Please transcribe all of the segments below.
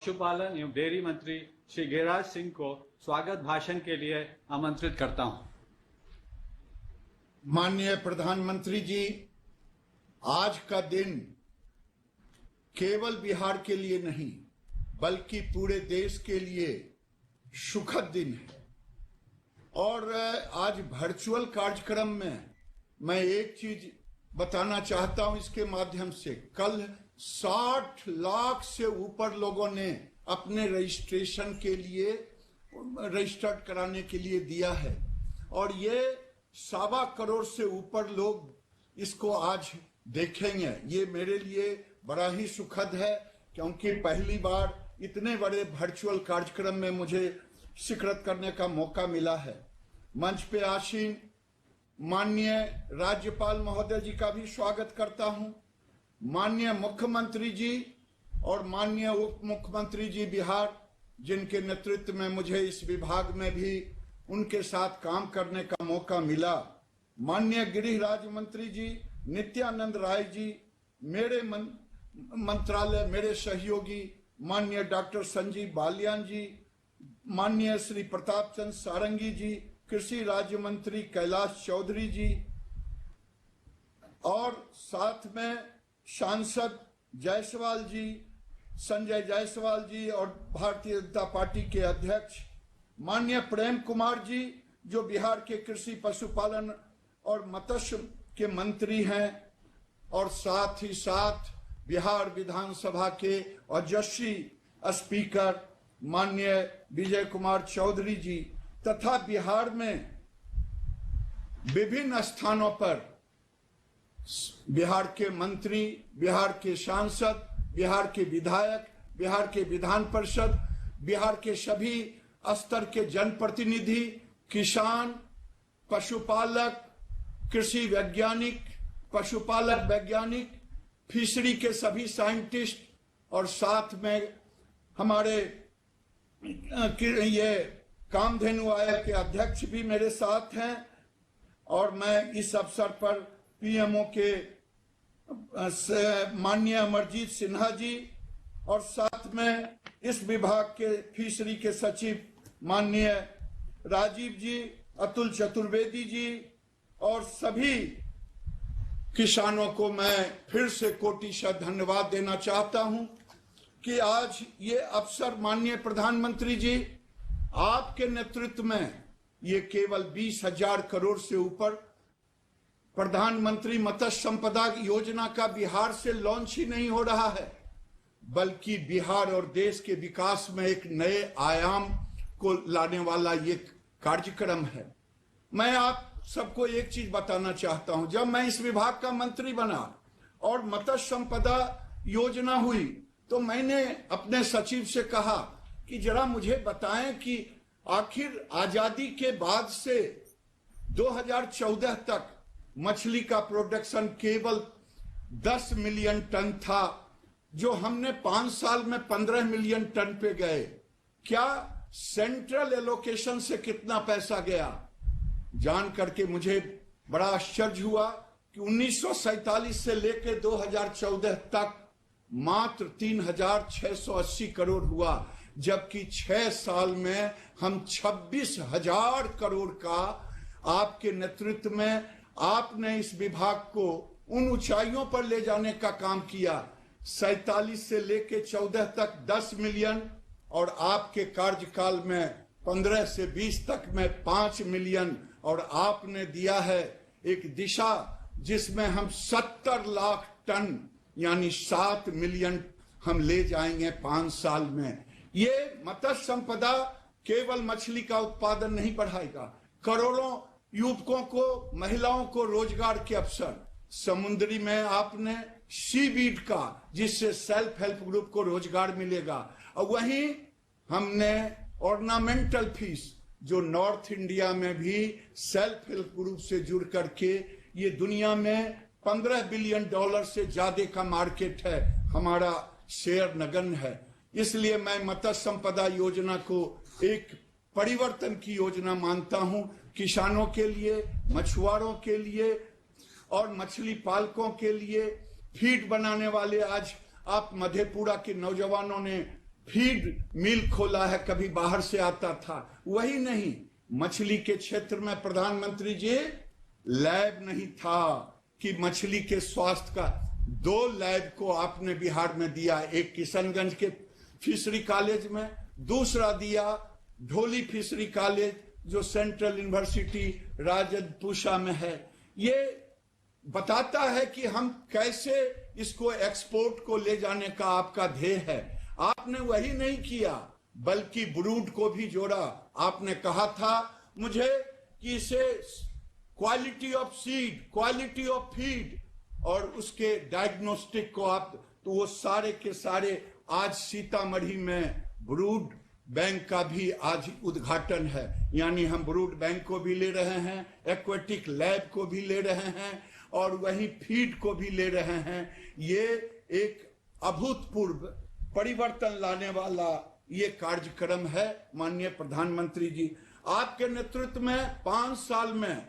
पशुपालन एवं डेयरी मंत्री श्री गिरिराज सिंह को स्वागत भाषण के लिए आमंत्रित करता हूं। माननीय प्रधानमंत्री जी, आज का दिन केवल बिहार के लिए नहीं बल्कि पूरे देश के लिए सुखद दिन है। और आज वर्चुअल कार्यक्रम में मैं एक चीज बताना चाहता हूं इसके माध्यम से। कल 60 लाख से ऊपर लोगों ने अपने रजिस्ट्रेशन के लिए रजिस्टर्ड कराने के लिए दिया है और ये 1.25 करोड़ से ऊपर लोग इसको आज देखेंगे। ये मेरे लिए बड़ा ही सुखद है क्योंकि पहली बार इतने बड़े वर्चुअल कार्यक्रम में मुझे शिरकत करने का मौका मिला है। मंच पे आसीन माननीय राज्यपाल महोदय जी का भी स्वागत करता हूं। माननीय मुख्यमंत्री जी और माननीय उप मुख्यमंत्री जी बिहार, जिनके नेतृत्व में मुझे इस विभाग में भी उनके साथ काम करने का मौका मिला। माननीय गृह राज्य मंत्री जी नित्यानंद राय जी, मेरे मंत्रालय मेरे सहयोगी माननीय डॉक्टर संजीव बालियान जी, माननीय श्री प्रताप चंद्र सारंगी जी, कृषि राज्य मंत्री कैलाश चौधरी जी और साथ में सांसद जायसवाल जी, संजय जायसवाल जी और भारतीय जनता पार्टी के अध्यक्ष माननीय प्रेम कुमार जी, जो बिहार के कृषि पशुपालन और मत्स्य के मंत्री हैं, और साथ ही साथ बिहार विधानसभा के ओजस्वी स्पीकर माननीय विजय कुमार चौधरी जी तथा बिहार में विभिन्न स्थानों पर बिहार के मंत्री, बिहार के सांसद, बिहार के विधायक, बिहार के विधान परिषद, बिहार के सभी स्तर के जनप्रतिनिधि, किसान, पशुपालक, कृषि वैज्ञानिक, पशुपालक वैज्ञानिक, फिशरी के सभी साइंटिस्ट और साथ में हमारे ये कामधेनु आयोग के अध्यक्ष भी मेरे साथ हैं। और मैं इस अवसर पर पीएमओ के माननीय अमरजीत सिन्हा जी और साथ में इस विभाग के फिशरी के सचिव माननीय राजीव जी, अतुल चतुर्वेदी जी और सभी किसानों को मैं फिर से कोटिशः धन्यवाद देना चाहता हूं कि आज ये अवसर माननीय प्रधानमंत्री जी आपके नेतृत्व में ये केवल 20,000 करोड़ से ऊपर प्रधानमंत्री मत्स्य संपदा योजना का बिहार से लॉन्च ही नहीं हो रहा है बल्कि बिहार और देश के विकास में एक नए आयाम को लाने वाला ये कार्यक्रम है। मैं आप सबको एक चीज बताना चाहता हूं। जब मैं इस विभाग का मंत्री बना और मत्स्य संपदा योजना हुई तो मैंने अपने सचिव से कहा कि जरा मुझे बताएं कि आखिर आजादी के बाद से 2014 तक मछली का प्रोडक्शन केवल 10 मिलियन टन था, जो हमने 5 साल में 15 मिलियन टन पे गए। क्या सेंट्रल एलोकेशन से कितना पैसा गया? जान करके मुझे बड़ा आश्चर्य हुआ कि 1947 से लेकर 2014 तक मात्र 3,680 करोड़ हुआ, जबकि 6 साल में हम 26,000 करोड़ का आपके नेतृत्व में आपने इस विभाग को उन ऊंचाइयों पर ले जाने का काम किया। 47 से लेकर 14 तक 10 मिलियन और आपके कार्यकाल में 15 से 20 तक में 5 मिलियन, और आपने दिया है एक दिशा जिसमें हम 70 लाख टन यानी 7 मिलियन हम ले जाएंगे 5 साल में। ये मत्स्य संपदा केवल मछली का उत्पादन नहीं बढ़ाएगा, करोड़ों युवकों को, महिलाओं को रोजगार के अवसर, समुद्री में आपने सीवीड का जिससे सेल्फ हेल्प ग्रुप को रोजगार मिलेगा, और वहीं हमने ऑर्नामेंटल फिश जो नॉर्थ इंडिया में भी सेल्फ हेल्प ग्रुप से जुड़ करके ये दुनिया में $15 बिलियन से ज्यादा का मार्केट है, हमारा शेयर नगण्य है। इसलिए मैं मत्स्य संपदा योजना को एक परिवर्तन की योजना मानता हूं, किसानों के लिए, मछुआरों के लिए और मछली पालकों के लिए। फीड बनाने वाले आज आप मधेपुरा के नौजवानों ने फीड मिल खोला है, कभी बाहर से आता था। वही नहीं, मछली के क्षेत्र में प्रधानमंत्री जी लैब नहीं था कि मछली के स्वास्थ्य का 2 लैब को आपने बिहार में दिया। एक किशनगंज के फिशरी कॉलेज में, दूसरा दिया ढोली फिशरी कॉलेज जो सेंट्रल यूनिवर्सिटी राजपूषा में है। ये बताता है कि हम कैसे इसको एक्सपोर्ट को ले जाने का आपका ध्येय है। आपने वही नहीं किया बल्कि ब्रूड को भी जोड़ा। आपने कहा था मुझे कि इसे quality of seed, quality of feed और उसके डायग्नोस्टिक को आप, तो वो सारे के सारे आज सीतामढ़ी में ब्रूड बैंक का भी आज उद्घाटन है। यानी हम ब्रूड बैंक को भी ले रहे हैं, एक्वेटिक लैब को भी ले रहे हैं और वहीं फीड को भी ले रहे हैं। ये एक अभूतपूर्व परिवर्तन लाने वाला ये कार्यक्रम है। माननीय प्रधानमंत्री जी, आपके नेतृत्व में 5 साल में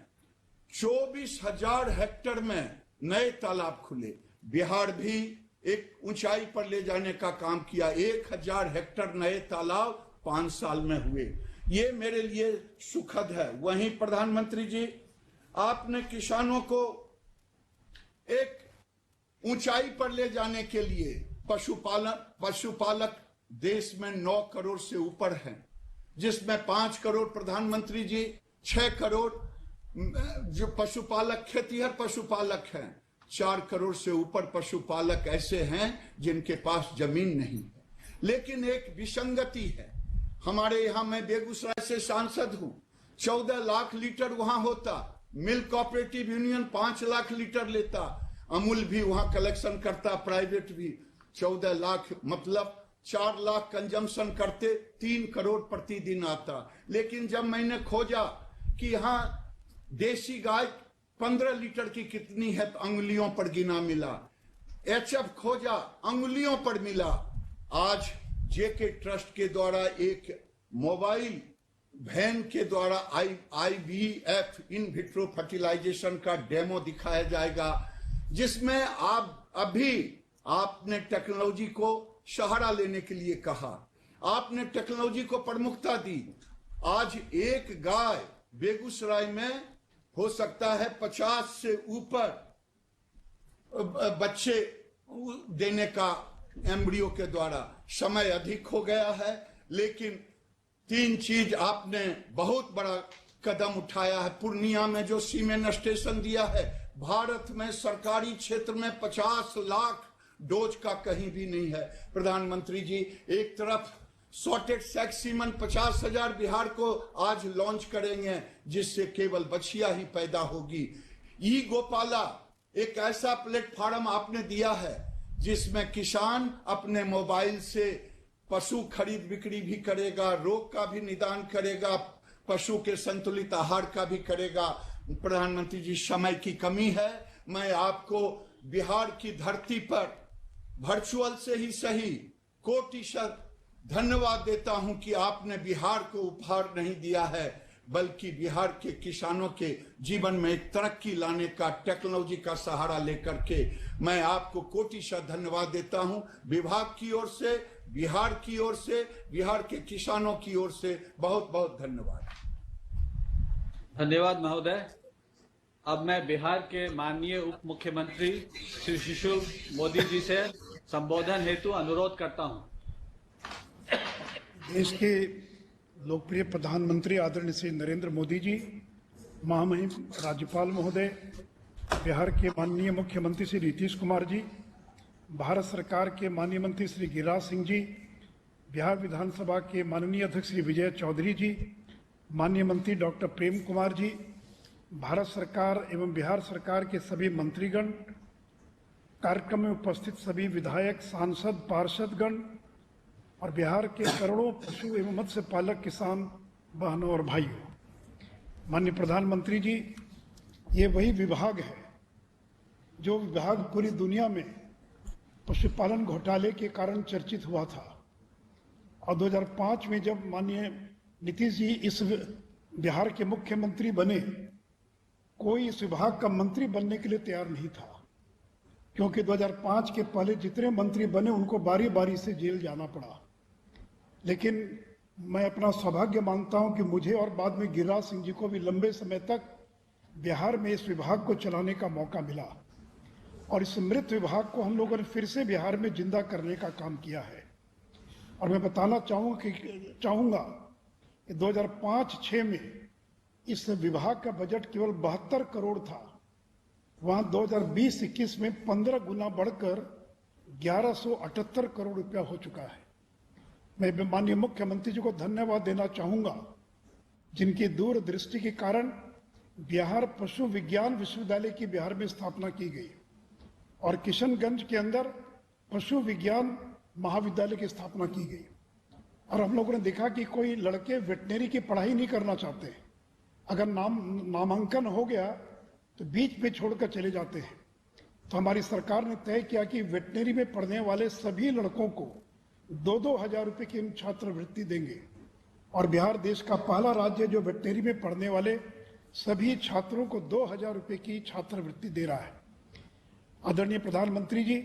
24,000 हेक्टेयर में नए तालाब खुले। बिहार भी एक ऊंचाई पर ले जाने का काम किया। 1,000 हेक्टेयर नए तालाब 5 साल में हुए। ये मेरे लिए सुखद है। वहीं प्रधानमंत्री जी, आपने किसानों को एक ऊंचाई पर ले जाने के लिए पशुपालक देश में 9 करोड़ से ऊपर हैं, जिसमें 5 करोड़ प्रधानमंत्री जी, 6 करोड़ जो पशुपालक खेतीहर पशुपालक हैं, 4 करोड़ से ऊपर पशुपालक ऐसे हैं जिनके पास जमीन नहीं है। लेकिन एक विसंगति है। हमारे यहां, मैं बेगूसराय से सांसद हूं, 14 लाख लीटर वहां होता, milk cooperative union 5 lakh litre लेता, अमूल भी वहां कलेक्शन करता, प्राइवेट भी। 14 लाख मतलब 4 लाख कंजम्पशन करते, 3 करोड़ प्रतिदिन आता। लेकिन जब मैंने खोजा कि यहाँ देसी गाय 15 लीटर की कितनी है, तो अंगुलियों पर गिना मिला। एचएफ खोजा, अंगुलियों पर मिला। आज जेके ट्रस्ट के द्वारा एक मोबाइल वैन के द्वारा IVF इन विट्रो फर्टिलाइजेशन का डेमो दिखाया जाएगा, जिसमें आपने टेक्नोलॉजी को सहारा लेने के लिए कहा, आपने टेक्नोलॉजी को प्रमुखता दी। आज एक गाय बेगूसराय में हो सकता है 50 से ऊपर बच्चे देने का एम्ब्रियो के द्वारा। समय अधिक हो गया है, लेकिन 3 चीज आपने बहुत बड़ा कदम उठाया है। पूर्णिया में जो सीमेन स्टेशन दिया है, भारत में सरकारी क्षेत्र में 50 लाख डोज का कहीं भी नहीं है। प्रधानमंत्री जी, एक तरफ सॉर्टेड सेक्स सीमन 50,000 बिहार को आज लॉन्च करेंगे, जिससे केवल बछिया ही पैदा होगी। ई गोपाला एक ऐसा प्लेटफॉर्म आपने दिया है जिसमें किसान अपने मोबाइल से पशु खरीद बिक्री भी करेगा, रोग का भी निदान करेगा, पशु के संतुलित आहार का भी करेगा। प्रधानमंत्री जी, समय की कमी है, मैं आपको बिहार की धरती पर वर्चुअल से ही सही कोटिशत धन्यवाद देता हूं कि आपने बिहार को उपहार नहीं दिया है, बल्कि बिहार के किसानों के जीवन में एक तरक्की लाने का टेक्नोलॉजी का सहारा लेकर के मैं आपको कोटिशत धन्यवाद देता हूं। विभाग की ओर से, बिहार की ओर से, बिहार के किसानों की ओर से बहुत बहुत धन्यवाद। धन्यवाद महोदय। अब मैं बिहार के माननीय उप मुख्यमंत्री श्री सुशील मोदी जी से संबोधन हेतु अनुरोध करता हूं। देश के लोकप्रिय प्रधानमंत्री आदरणीय श्री नरेंद्र मोदी जी, महामहिम राज्यपाल महोदय, बिहार के माननीय मुख्यमंत्री श्री नीतीश कुमार जी, भारत सरकार के माननीय मंत्री श्री गिरिराज सिंह जी, बिहार विधानसभा के माननीय अध्यक्ष श्री विजय चौधरी जी, माननीय मंत्री डॉक्टर प्रेम कुमार जी, भारत सरकार एवं बिहार सरकार के सभी मंत्रीगण, कार्यक्रम में उपस्थित सभी विधायक, सांसद, पार्षदगण और बिहार के करोड़ों पशु एवं मत्स्य पालक किसान बहनों और भाइयों, माननीय प्रधानमंत्री जी, ये वही विभाग है जो विभाग पूरी दुनिया में पशुपालन घोटाले के कारण चर्चित हुआ था। और 2005 में जब माननीय नीतीश जी इस बिहार के मुख्यमंत्री बने, कोई इस विभाग का मंत्री बनने के लिए तैयार नहीं था, क्योंकि 2005 के पहले जितने मंत्री बने उनको बारी बारी से जेल जाना पड़ा। लेकिन मैं अपना सौभाग्य मानता हूं कि मुझे और बाद में गिरिराज सिंह जी को भी लंबे समय तक बिहार में इस विभाग को चलाने का मौका मिला और इस मृत विभाग को हम लोगों ने फिर से बिहार में जिंदा करने का काम किया है। और मैं बताना चाहूंगा कि 2005-06 में इस विभाग का बजट केवल 72 करोड़ था, वहां 2020-21 में 15 गुना बढ़कर 1178 करोड़ रुपया हो चुका है। मैं माननीय मुख्यमंत्री जी को धन्यवाद देना चाहूंगा, जिनकी दूरदृष्टि के कारण बिहार पशु विज्ञान विश्वविद्यालय की बिहार में स्थापना की गई और किशनगंज के अंदर पशु विज्ञान महाविद्यालय की स्थापना की गई। और हम लोगों ने देखा कि कोई लड़के वेटनरी की पढ़ाई नहीं करना चाहते, अगर नामांकन हो गया तो बीच में छोड़कर चले जाते हैं। तो हमारी सरकार ने तय किया कि वेटनरी में पढ़ने वाले सभी लड़कों को 2-2 हजार रुपये की छात्रवृत्ति देंगे और बिहार देश का पहला राज्य जो वेटनरी में पढ़ने वाले सभी छात्रों को 2,000 रुपये की छात्रवृत्ति दे रहा है। आदरणीय प्रधानमंत्री जी,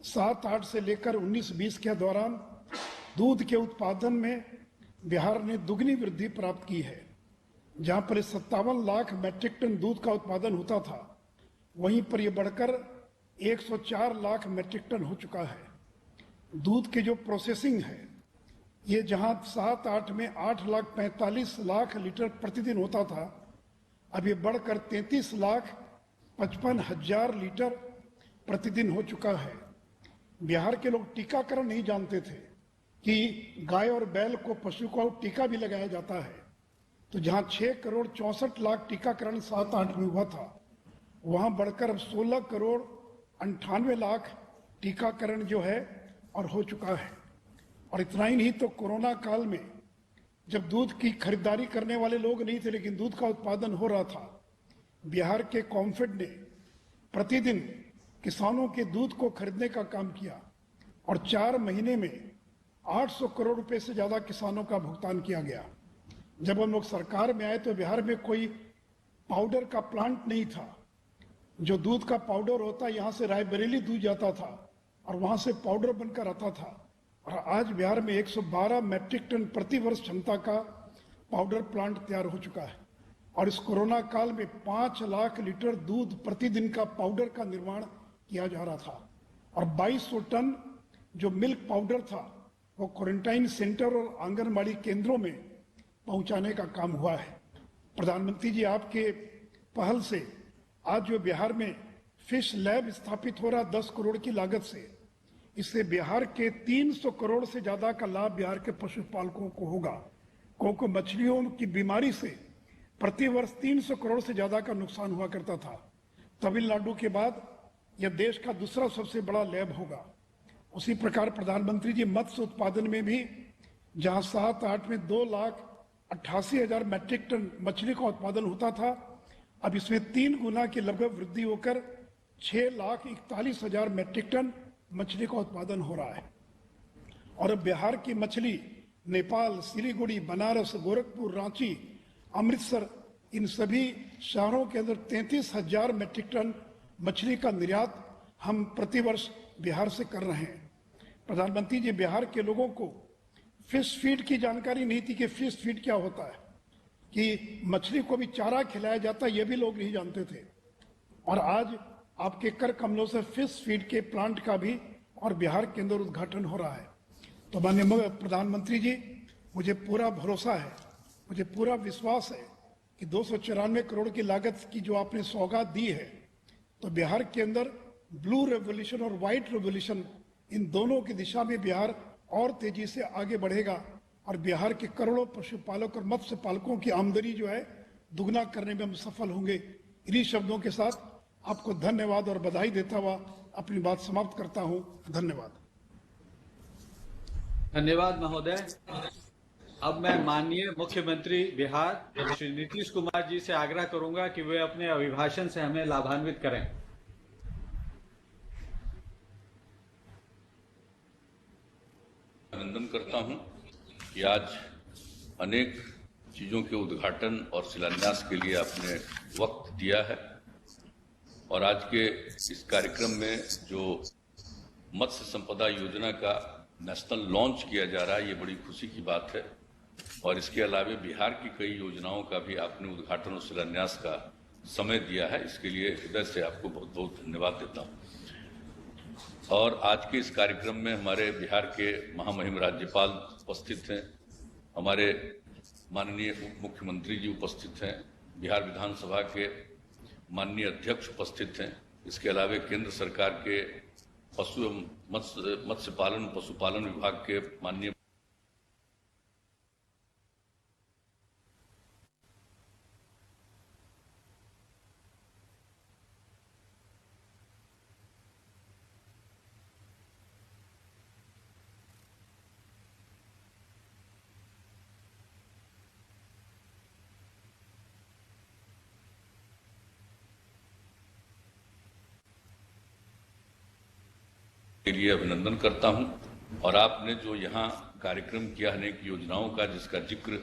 7-8 से लेकर 19-20 के दौरान दूध के उत्पादन में बिहार ने दुगनी वृद्धि प्राप्त की है। जहां पर 57 लाख मैट्रिक टन दूध का उत्पादन होता था, वहीं पर यह बढ़कर 104 लाख मैट्रिक टन हो चुका है। दूध के जो प्रोसेसिंग है, ये जहां 7-8 में 8,45,00,000 लीटर प्रतिदिन होता था, अब ये बढ़कर 33,55,000 लीटर प्रतिदिन हो चुका है। बिहार के लोग टीकाकरण नहीं जानते थे कि गाय और बैल को, पशु को टीका भी लगाया जाता है। तो जहां 6 करोड़ 64 लाख टीकाकरण 7-8 में हुआ था, वहां बढ़कर अब 16 करोड़ 98 लाख टीकाकरण जो है और हो चुका है। और इतना ही नहीं, तो कोरोना काल में जब दूध की खरीदारी करने वाले लोग नहीं थे लेकिन दूध का उत्पादन हो रहा था, बिहार के कॉम्फेड ने प्रतिदिन किसानों के दूध को खरीदने का काम किया और 4 महीने में 800 करोड़ रुपए से ज्यादा किसानों का भुगतान किया गया। जब हम लोग सरकार में आए तो बिहार में कोई पाउडर का प्लांट नहीं था। जो दूध का पाउडर होता, यहां से रायबरेली दूध जाता था और वहां से पाउडर बनकर आता था। और आज बिहार में 112 मैट्रिक टन प्रति वर्ष क्षमता का पाउडर प्लांट तैयार हो चुका है। और इस कोरोना काल में 5 लाख लीटर दूध प्रतिदिन का पाउडर का निर्माण किया जा रहा था और 2200 टन जो मिल्क पाउडर था वो क्वारंटाइन सेंटर और आंगनबाड़ी केंद्रों में पहुंचाने का काम हुआ है। प्रधानमंत्री जी, आपके पहल से आज जो बिहार में फिश लैब स्थापित हो रहा 10 करोड़ की लागत से, इससे बिहार के 300 करोड़ से ज्यादा का लाभ बिहार के पशुपालकों को होगा। क्योंकि मछलियों की बीमारी से प्रतिवर्ष 300 करोड़ से ज्यादा का नुकसान हुआ करता था। तमिलनाडु के बाद यह देश का दूसरा सबसे बड़ा लैब होगा। उसी प्रकार प्रधानमंत्री जी, मत्स्य उत्पादन में भी जहां 7-8 में 2,88,000 मैट्रिक टन मछली का उत्पादन होता था, अब इसमें 3 गुना की लगभग वृद्धि होकर 6,41,000 मैट्रिक टन मछली का उत्पादन हो रहा है। और अब बिहार की मछली नेपाल, सिलीगुड़ी, बनारस, गोरखपुर, रांची, अमृतसर, इन सभी शहरों के अंदर 33,000 मैट्रिक टन मछली का निर्यात हम प्रतिवर्ष बिहार से कर रहे हैं। प्रधानमंत्री जी, बिहार के लोगों को फिश फीड की जानकारी नहीं थी कि फिश फीड क्या होता है, कि मछली को भी चारा खिलाया जाता है, ये भी लोग नहीं जानते थे। और आज आपके कर कमलों से फिश फीड के प्लांट का भी और बिहार के अंदर उद्घाटन हो रहा है। तो माननीय प्रधानमंत्री जी, मुझे पूरा भरोसा है, मुझे पूरा विश्वास है कि 294 करोड़ की लागत की जो आपने सौगात दी है, तो बिहार के अंदर ब्लू रेवोल्यूशन और व्हाइट रेवोल्यूशन, इन दोनों की दिशा में बिहार और तेजी से आगे बढ़ेगा और बिहार के करोड़ों पशुपालक और मत्स्य पालकों की आमदनी जो है दुगना करने में हम सफल होंगे। इन्हीं शब्दों के साथ आपको धन्यवाद और बधाई देता हुआ अपनी बात समाप्त करता हूं। धन्यवाद। धन्यवाद महोदय। अब मैं माननीय मुख्यमंत्री बिहार श्री नीतीश कुमार जी से आग्रह करूंगा कि वे अपने अभिभाषण से हमें लाभान्वित करें। अभिनंदन करता हूं कि आज अनेक चीजों के उद्घाटन और शिलान्यास के लिए आपने वक्त दिया है और आज के इस कार्यक्रम में जो मत्स्य संपदा योजना का नेशनल लॉन्च किया जा रहा है, ये बड़ी खुशी की बात है। और इसके अलावा बिहार की कई योजनाओं का भी आपने उद्घाटन और शिलान्यास का समय दिया है, इसके लिए हृदय से आपको बहुत बहुत धन्यवाद देता हूं। और आज के इस कार्यक्रम में हमारे बिहार के महामहिम राज्यपाल उपस्थित हैं, हमारे माननीय उप मुख्यमंत्री जी उपस्थित हैं, बिहार विधानसभा के माननीय अध्यक्ष उपस्थित हैं। इसके अलावा केंद्र सरकार के पशु एवं मत्स्य पालन पशुपालन विभाग के माननीय के लिए अभिनंदन करता हूं। और आपने जो यहाँ कार्यक्रम किया अनेक योजनाओं का, जिसका जिक्र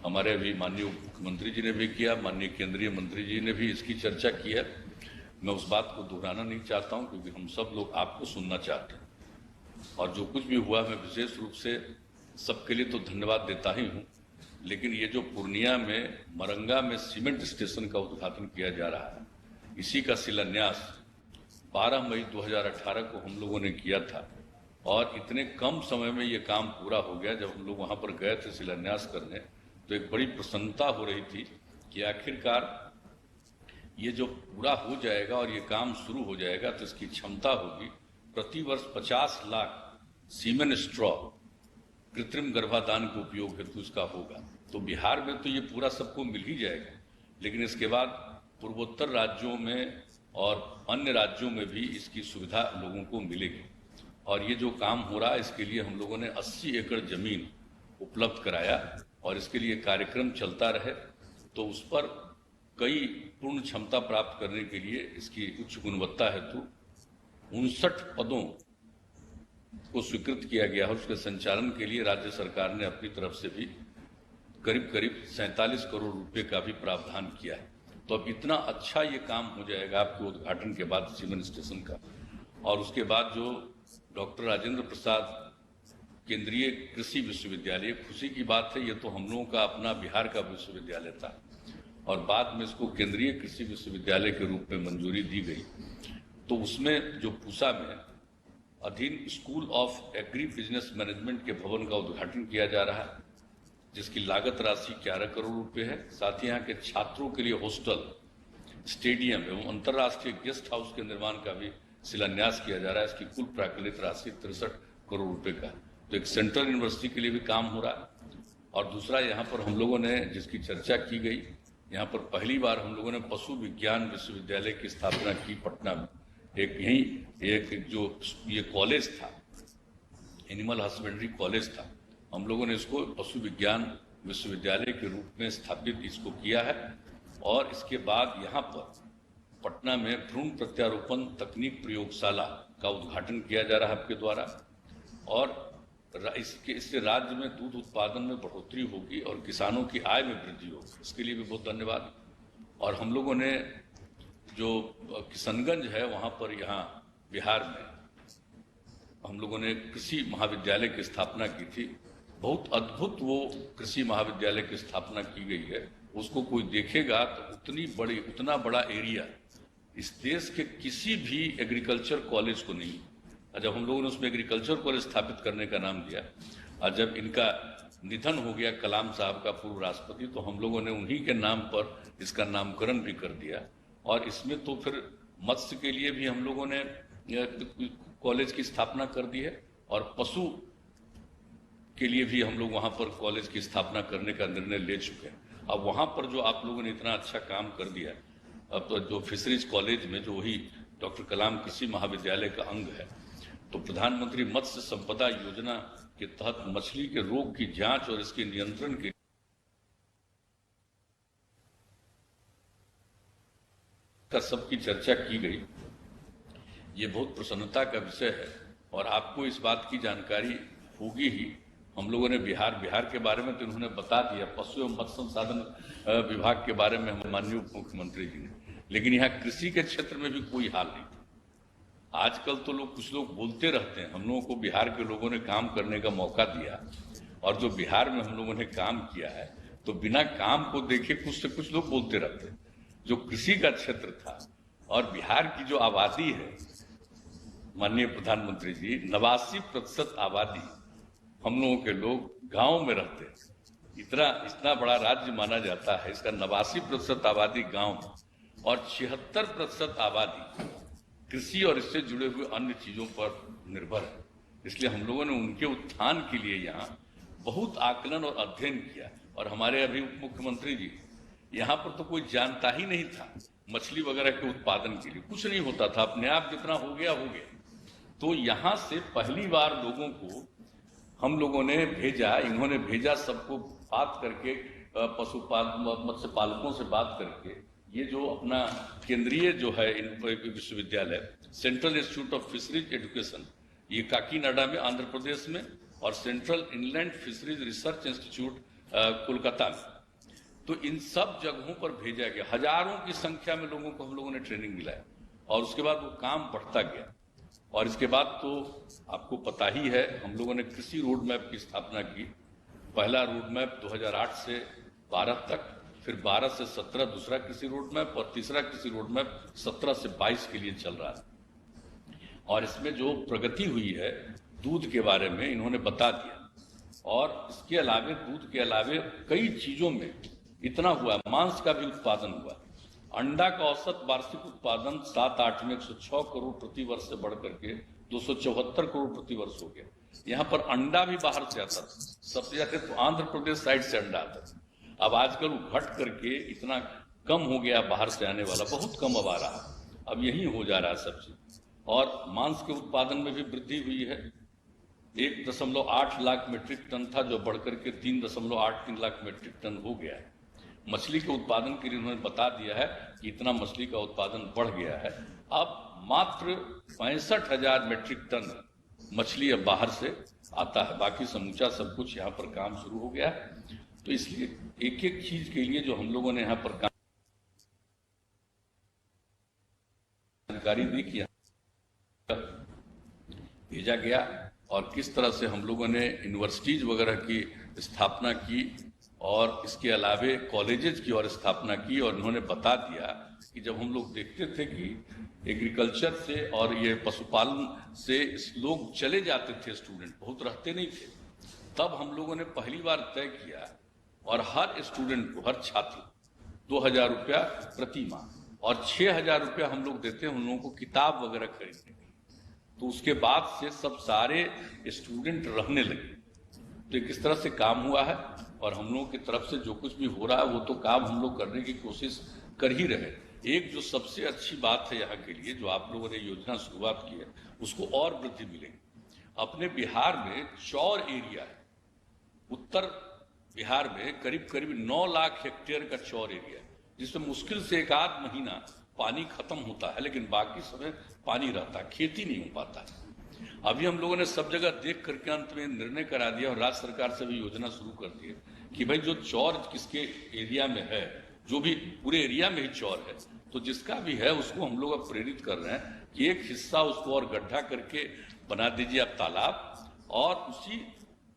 हमारे अभी माननीय मुख्यमंत्री जी ने भी किया, माननीय केंद्रीय मंत्री जी ने भी इसकी चर्चा की है। मैं उस बात को दोहराना नहीं चाहता हूं, क्योंकि हम सब लोग आपको सुनना चाहते हैं। और जो कुछ भी हुआ, मैं विशेष रूप से सबके लिए तो धन्यवाद देता ही हूँ, लेकिन ये जो पूर्णिया में मरंगा में सीमेंट स्टेशन का उद्घाटन किया जा रहा है, इसी का शिलान्यास 12 मई 2018 को हम लोगों ने किया था। और इतने कम समय में ये काम पूरा हो गया। जब हम लोग वहां पर गए थे शिलान्यास करने, तो एक बड़ी प्रसन्नता हो रही थी कि आखिरकार ये जो पूरा हो जाएगा और ये काम शुरू हो जाएगा, तो इसकी क्षमता होगी प्रतिवर्ष 50 लाख सीमेंट स्ट्रॉ कृत्रिम गर्भाधान के उपयोग हेतु इसका होगा। तो बिहार में तो ये पूरा सबको मिल ही जाएगा, लेकिन इसके बाद पूर्वोत्तर राज्यों में और अन्य राज्यों में भी इसकी सुविधा लोगों को मिलेगी। और ये जो काम हो रहा है, इसके लिए हम लोगों ने 80 एकड़ जमीन उपलब्ध कराया, और इसके लिए कार्यक्रम चलता रहे। तो उस पर कई पूर्ण क्षमता प्राप्त करने के लिए इसकी उच्च गुणवत्ता हेतु 59 पदों को स्वीकृत किया गया है। उसके संचालन के लिए राज्य सरकार ने अपनी तरफ से भी करीब 47 करोड़ रुपए का भी प्रावधान किया है। तो अब इतना अच्छा ये काम हो जाएगा आपके उद्घाटन के बाद सीमेंट स्टेशन का। और उसके बाद जो डॉक्टर राजेंद्र प्रसाद केंद्रीय कृषि विश्वविद्यालय, खुशी की बात है, ये तो हम लोगों का अपना बिहार का विश्वविद्यालय था, और बाद में इसको केंद्रीय कृषि विश्वविद्यालय के रूप में मंजूरी दी गई। तो उसमें जो पूसा में अधीन school of agri business management के भवन का उद्घाटन किया जा रहा है, जिसकी लागत राशि 11 करोड़ रुपए है। साथ ही यहाँ के छात्रों के लिए हॉस्टल, स्टेडियम एवं अंतर्राष्ट्रीय गेस्ट हाउस के निर्माण का भी शिलान्यास किया जा रहा है। इसकी कुल प्राकलित राशि 63 करोड़ रुपए का। तो एक सेंट्रल यूनिवर्सिटी के लिए भी काम हो रहा है। और दूसरा, यहाँ पर हम लोगों ने जिसकी चर्चा की गई, यहाँ पर पहली बार हम लोगों ने पशु विज्ञान विश्वविद्यालय की स्थापना की पटना में। एक जो ये कॉलेज था, एनिमल हस्बेंड्री कॉलेज था, हम लोगों ने इसको पशु विज्ञान विश्वविद्यालय के रूप में स्थापित इसको किया है। और इसके बाद यहाँ पर पटना में भ्रूण प्रत्यारोपण तकनीक प्रयोगशाला का उद्घाटन किया जा रहा है आपके द्वारा। और इससे राज्य में दूध उत्पादन में बढ़ोतरी होगी और किसानों की आय में वृद्धि होगी। इसके लिए भी बहुत धन्यवाद। और हम लोगों ने जो किशनगंज है, वहाँ पर यहाँ बिहार में हम लोगों ने कृषि महाविद्यालय की स्थापना की थी। बहुत अद्भुत वो कृषि महाविद्यालय की स्थापना की गई है। उसको कोई देखेगा तो उतना बड़ा एरिया इस देश के किसी भी एग्रीकल्चर कॉलेज को नहीं। जब हम लोगों ने उसमें एग्रीकल्चर कॉलेज स्थापित करने का नाम दिया, और जब इनका निधन हो गया कलाम साहब का, पूर्व राष्ट्रपति, तो हम लोगों ने उन्हीं के नाम पर इसका नामकरण भी कर दिया। और इसमें तो फिर मत्स्य के लिए भी हम लोगों ने कॉलेज की स्थापना कर दी है, और पशु के लिए भी हम लोग वहां पर कॉलेज की स्थापना करने का निर्णय ले चुके हैं। अब वहां पर जो आप लोगों ने इतना अच्छा काम कर दिया, अब तो जो फिशरीज कॉलेज में जो वही डॉक्टर कलाम कृषि महाविद्यालय का अंग है, तो प्रधानमंत्री मत्स्य संपदा योजना के तहत मछली के रोग की जांच और इसके नियंत्रण के का सबकी चर्चा की गई। ये बहुत प्रसन्नता का विषय है, और आपको इस बात की जानकारी होगी ही। हम लोगों ने बिहार के बारे में तो उन्होंने बता दिया, पशु एवं मत्स्य संसाधन विभाग के बारे में हम माननीय उप मुख्यमंत्री जी ने, लेकिन यहाँ कृषि के क्षेत्र में भी कोई हाल नहीं था। आजकल तो कुछ लोग बोलते रहते हैं। हम लोगों को बिहार के लोगों ने काम करने का मौका दिया, और जो बिहार में हम लोगों ने काम किया है, तो बिना काम को देखे कुछ से कुछ लोग बोलते रहते हैं। जो कृषि का क्षेत्र था और बिहार की जो आबादी है, माननीय प्रधानमंत्री जी, 89% आबादी हम लोगों के लोग गांव में रहते हैं। इतना बड़ा राज्य माना जाता है, इसका 89% आबादी गांव में और 76% आबादी कृषि और इससे जुड़े हुए अन्य चीजों पर निर्भर है। इसलिए हम लोगों ने उनके उत्थान के लिए यहाँ बहुत आकलन और अध्ययन किया। और हमारे अभी उप मुख्यमंत्री जी, यहाँ पर तो कोई जानता ही नहीं था मछली वगैरह के उत्पादन के लिए, कुछ नहीं होता था, अपने आप जितना हो गया। तो यहाँ से पहली बार लोगों को हम लोगों ने भेजा, इन्होंने भेजा सबको बात करके, मत्स्य पालकों से बात करके, ये जो अपना केंद्रीय जो है विश्वविद्यालय central institute of fisheries education, ये काकीनाडा में आंध्र प्रदेश में, और central inland fisheries research institute Kolkata में, तो इन सब जगहों पर भेजा गया। हजारों की संख्या में लोगों को हम लोगों ने ट्रेनिंग दिलाया, और उसके बाद वो काम बढ़ता गया। और इसके बाद तो आपको पता ही है, हम लोगों ने कृषि रोड मैप की स्थापना की। पहला रोड मैप 2008 से 12 तक, फिर 12 से 17 दूसरा कृषि रोड मैप, और तीसरा कृषि रोड मैप 17 से 22 के लिए चल रहा है। और इसमें जो प्रगति हुई है दूध के बारे में इन्होंने बता दिया, और इसके अलावे दूध के अलावे कई चीजों में इतना हुआ, मांस का भी उत्पादन हुआ। अंडा का औसत वार्षिक उत्पादन 7-8 में 106 करोड़ प्रति वर्ष से बढ़ करके 274 करोड़ प्रति वर्ष हो गया। यहाँ पर अंडा भी बाहर से आता था, सबसे ज्यादा तो आंध्र प्रदेश साइड से अंडा आता था। अब आजकल वो घट करके इतना कम हो गया, बाहर से आने वाला बहुत कम अब आ रहा, अब यही हो जा रहा है सब चीज। और मांस के उत्पादन में भी वृद्धि हुई है। 1.8 लाख मीट्रिक टन था, जो बढ़कर के 3.83 लाख मीट्रिक टन हो गया है। मछली के उत्पादन के लिए उन्होंने बता दिया है कि इतना मछली का उत्पादन बढ़ गया है। अब मात्र 65,000 मीट्रिक टन मछली अब बाहर से आता है, बाकी समूचा सब कुछ यहाँ पर काम शुरू हो गया है। तो इसलिए एक एक चीज के लिए जो हम लोगों ने यहाँ पर जानकारी दी कि भेजा गया, और किस तरह से हम लोगों ने यूनिवर्सिटीज वगैरह की स्थापना की, और इसके अलावे कॉलेजेस की और स्थापना की। और उन्होंने बता दिया कि जब हम लोग देखते थे कि एग्रीकल्चर से और ये पशुपालन से लोग चले जाते थे, स्टूडेंट बहुत रहते नहीं थे, तब हम लोगों ने पहली बार तय किया, और हर स्टूडेंट को, हर छात्र 2,000 रुपया प्रति माह और 6,000 रुपया हम लोग देते हैं उन लोगों को किताब वगैरह खरीदने के। तो उसके बाद से सब सारे स्टूडेंट रहने लगे। तो ये किस तरह से काम हुआ है, और हम लोगों की तरफ से जो कुछ भी हो रहा है वो तो काम हम लोग करने की कोशिश कर ही रहे। एक जो सबसे अच्छी बात है यहाँ के लिए, जो आप लोगों ने योजना शुरुआत की है, उसको और वृद्धि मिलेगी। अपने बिहार में चौर एरिया है, उत्तर बिहार में करीब करीब 9 लाख हेक्टेयर का चौर एरिया है, जिसमें मुश्किल से 1 महीना पानी खत्म होता है, लेकिन बाकी समय पानी रहता है, खेती नहीं हो पाता है। अभी हम लोगों ने सब जगह देख करके अंत में निर्णय करा दिया, और राज्य सरकार से भी योजना शुरू कर दी है कि भाई जो चौर किसके एरिया में है, जो भी पूरे एरिया में ही चौर है, तो जिसका भी है उसको हम लोग अब प्रेरित कर रहे हैं कि एक हिस्सा उसको और गड्ढा करके बना दीजिए आप तालाब, और उसी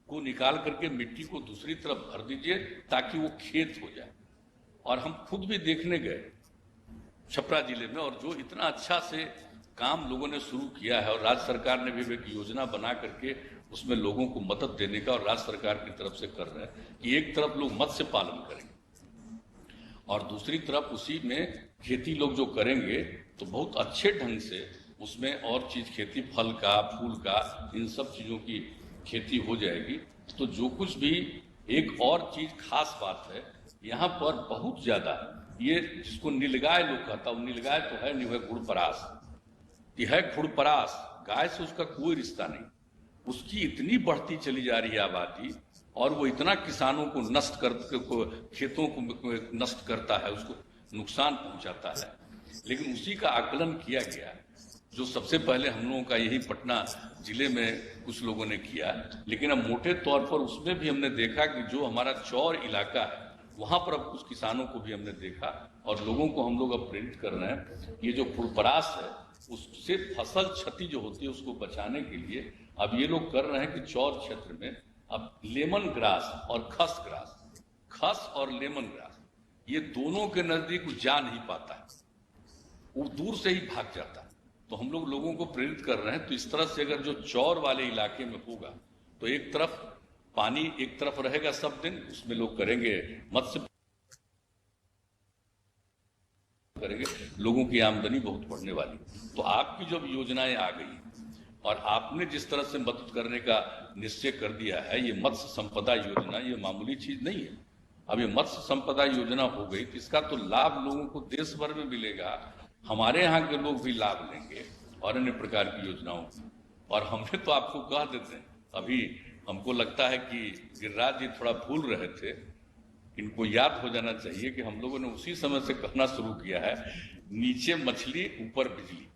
को निकाल करके मिट्टी को दूसरी तरफ भर दीजिए ताकि वो खेत हो जाए। और हम खुद भी देखने गए छपरा जिले में, और जो इतना अच्छा से काम लोगों ने शुरू किया है, और राज्य सरकार ने भी एक योजना बना करके उसमें लोगों को मदद देने का, और राज्य सरकार की तरफ से कर रहे हैं कि एक तरफ लोग मत्स्य पालन करेंगे और दूसरी तरफ उसी में खेती लोग जो करेंगे तो बहुत अच्छे ढंग से उसमें और चीज खेती, फल का, फूल का, इन सब चीजों की खेती हो जाएगी। तो जो कुछ भी एक और चीज खास बात है यहाँ पर बहुत ज्यादा, ये जिसको नीलगाय लोग कहता है, नीलगाय तो है नहीं, है गुड़परास। ये है गुड़परास, गाय से उसका कोई रिश्ता नहीं। उसकी इतनी बढ़ती चली जा रही है आबादी, और वो इतना किसानों को नष्ट कर, खेतों को नष्ट करता है, उसको नुकसान पहुंचाता है। लेकिन उसी का आकलन किया गया, जो सबसे पहले हम लोगों का यही पटना जिले में कुछ लोगों ने किया, लेकिन अब मोटे तौर पर उसमें भी हमने देखा कि जो हमारा चौर इलाका है वहां पर अब कुछ किसानों को भी हमने देखा, और लोगों को हम लोग अब प्रेरित कर रहे हैं। ये जो फुलपरास है उससे फसल क्षति जो होती है उसको बचाने के लिए अब ये लोग कर रहे हैं कि चौर क्षेत्र में अब लेमन ग्रास और खस और लेमन ग्रास ये दोनों के नजदीक जा नहीं पाता है, वो दूर से ही भाग जाता है। तो हम लोग लोगों को प्रेरित कर रहे हैं। तो इस तरह से अगर जो चौर वाले इलाके में होगा तो एक तरफ पानी एक तरफ रहेगा सब दिन, उसमें लोग करेंगे मत्स्य करेंगे, लोगों की आमदनी बहुत बढ़ने वाली। तो आपकी जब योजनाएं आ गई और आपने जिस तरह से मदद करने का निश्चय कर दिया है, ये मत्स्य संपदा योजना ये मामूली चीज नहीं है। अब ये मत्स्य संपदा योजना हो गई तो इसका तो लाभ लोगों को देश भर में मिलेगा, हमारे यहाँ के लोग भी लाभ लेंगे और अन्य प्रकार की योजनाओं की। और हमने तो आपको कह देते हैं, अभी हमको लगता है कि गिरिराज जी थोड़ा भूल रहे थे, इनको याद हो जाना चाहिए कि हम लोगों ने उसी समय से कहना शुरू किया है, नीचे मछली ऊपर बिजली,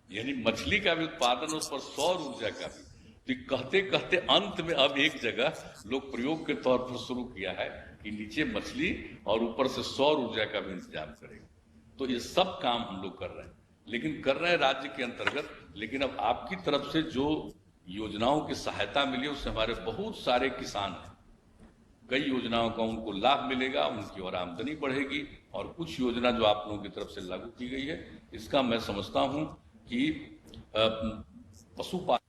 यानी मछली का भी उत्पादन उस पर सौर ऊर्जा का भी। तो कहते कहते अंत में अब एक जगह लोग प्रयोग के तौर पर शुरू किया है कि नीचे मछली और ऊपर से सौर ऊर्जा का भी इंतजाम करेगा। तो ये सब काम हम लोग कर रहे हैं, लेकिन कर रहे हैं राज्य के अंतर्गत। लेकिन अब आपकी तरफ से जो योजनाओं की सहायता मिली उससे हमारे बहुत सारे किसान हैं, कई योजनाओं का उनको लाभ मिलेगा, उनकी और आमदनी बढ़ेगी। और कुछ योजना जो आप लोगों की तरफ से लागू की गई है, इसका मैं समझता हूं कि पशुपालन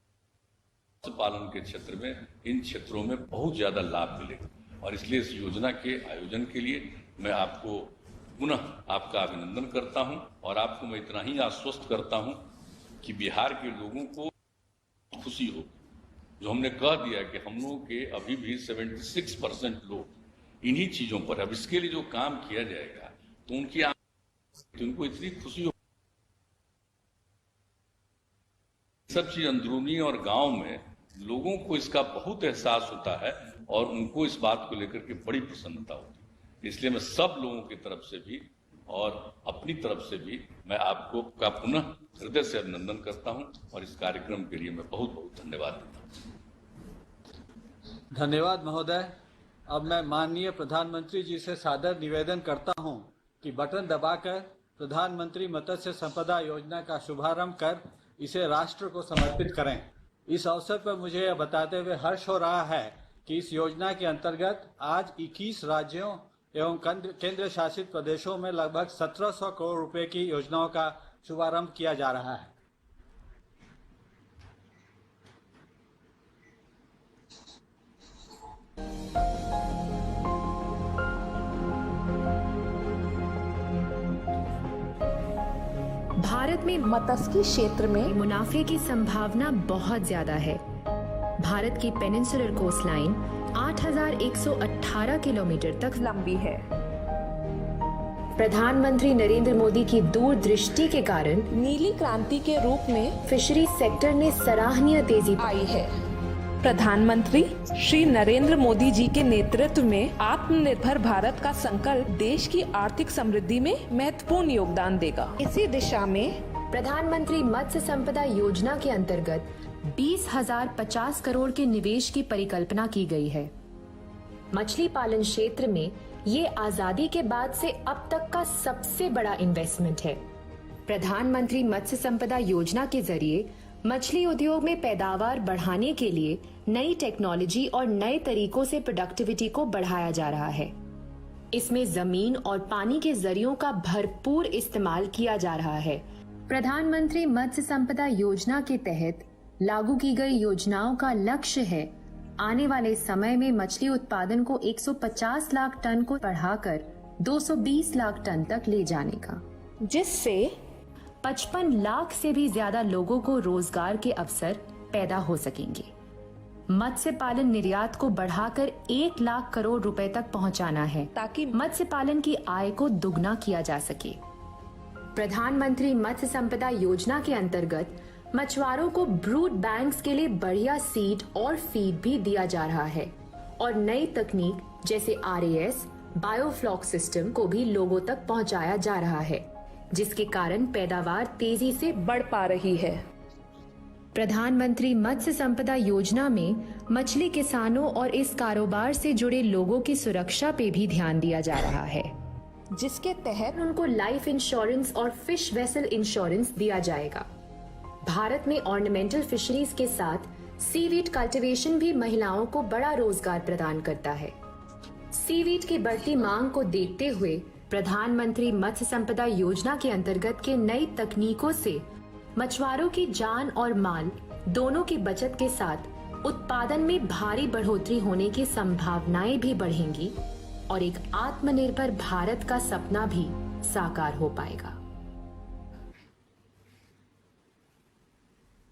के क्षेत्र में, इन क्षेत्रों में बहुत ज्यादा लाभ मिलेगा। और इसलिए इस योजना के आयोजन के लिए मैं आपको पुनः आपका अभिनंदन करता हूं और आपको मैं इतना ही आश्वस्त करता हूं कि बिहार के लोगों को खुशी हो। जो हमने कह दिया कि हम लोगों के अभी भी 76% लोग इन्हीं चीजों पर, अब इसके लिए जो काम किया जाएगा तो उनको इतनी खुशी हो। सब चीज अंदरूनी और गांव में लोगों को इसका बहुत एहसास होता है और उनको इस बात को लेकर के बड़ी प्रसन्नता होती है। इसलिए मैं सब लोगों की तरफ से भी और अपनी तरफ से भी मैं आपको का पुनः हृदय से अभिनंदन करता हूं और इस कार्यक्रम के लिए मैं बहुत बहुत धन्यवाद देता हूं। धन्यवाद महोदय। अब मैं माननीय प्रधानमंत्री जी से सादर निवेदन करता हूं कि बटन दबाकर प्रधानमंत्री मत्स्य संपदा योजना का शुभारंभ कर इसे राष्ट्र को समर्पित करें। इस अवसर पर मुझे यह बताते हुए हर्ष हो रहा है कि इस योजना के अंतर्गत आज 21 राज्यों एवं केंद्र शासित प्रदेशों में लगभग 1700 करोड़ रुपए की योजनाओं का शुभारंभ किया जा रहा है। भारत में मत्स्य क्षेत्र में मुनाफे की संभावना बहुत ज्यादा है। भारत की पेनिनसुलर कोस्टलाइन 8,118 किलोमीटर तक लंबी है। प्रधानमंत्री नरेंद्र मोदी की दूरदृष्टि के कारण नीली क्रांति के रूप में फिशरी सेक्टर में सराहनीय तेजी आई है। प्रधानमंत्री श्री नरेंद्र मोदी जी के नेतृत्व में आत्मनिर्भर भारत का संकल्प देश की आर्थिक समृद्धि में महत्वपूर्ण योगदान देगा। इसी दिशा में प्रधानमंत्री मत्स्य संपदा योजना के अंतर्गत 20,050 करोड़ के निवेश की परिकल्पना की गई है। मछली पालन क्षेत्र में ये आजादी के बाद से अब तक का सबसे बड़ा इन्वेस्टमेंट है। प्रधानमंत्री मत्स्य संपदा योजना के जरिए मछली उद्योग में पैदावार बढ़ाने के लिए नई टेक्नोलॉजी और नए तरीकों से प्रोडक्टिविटी को बढ़ाया जा रहा है। इसमें जमीन और पानी के जरियों का भरपूर इस्तेमाल किया जा रहा है। प्रधानमंत्री मत्स्य संपदा योजना के तहत लागू की गई योजनाओं का लक्ष्य है आने वाले समय में मछली उत्पादन को 150 लाख टन को बढ़ाकर 220 लाख टन तक ले जाने का, जिससे 55 लाख से भी ज्यादा लोगों को रोजगार के अवसर पैदा हो सकेंगे। मत्स्य पालन निर्यात को बढ़ाकर 1 लाख करोड़ रुपए तक पहुंचाना है ताकि मत्स्य पालन की आय को दुगना किया जा सके। प्रधानमंत्री मत्स्य संपदा योजना के अंतर्गत मछुआरों को ब्रूड बैंक्स के लिए बढ़िया सीड और फीड भी दिया जा रहा है और नई तकनीक जैसे RAS, बायोफ्लॉक सिस्टम को भी लोगों तक पहुंचाया जा रहा है, जिसके कारण पैदावार तेजी से बढ़ पा रही है। प्रधानमंत्री मत्स्य संपदा योजना में मछली किसानों और इस कारोबार से जुड़े लोगों की सुरक्षा पे भी ध्यान दिया जा रहा है। जिसके तहत उनको लाइफ इंश्योरेंस और फिश वेसल इंश्योरेंस दिया जाएगा। भारत में ऑर्नामेंटल फिशरीज के साथ सीवीड कल्टीवेशन भी महिलाओं को बड़ा रोजगार प्रदान करता है। सीवीड की बढ़ती मांग को देखते हुए प्रधानमंत्री मत्स्य संपदा योजना के अंतर्गत के नई तकनीकों से मछुआरों की जान और माल दोनों की बचत के साथ उत्पादन में भारी बढ़ोतरी होने की संभावनाएं भी बढ़ेंगी और एक आत्मनिर्भर भारत का सपना भी साकार हो पाएगा।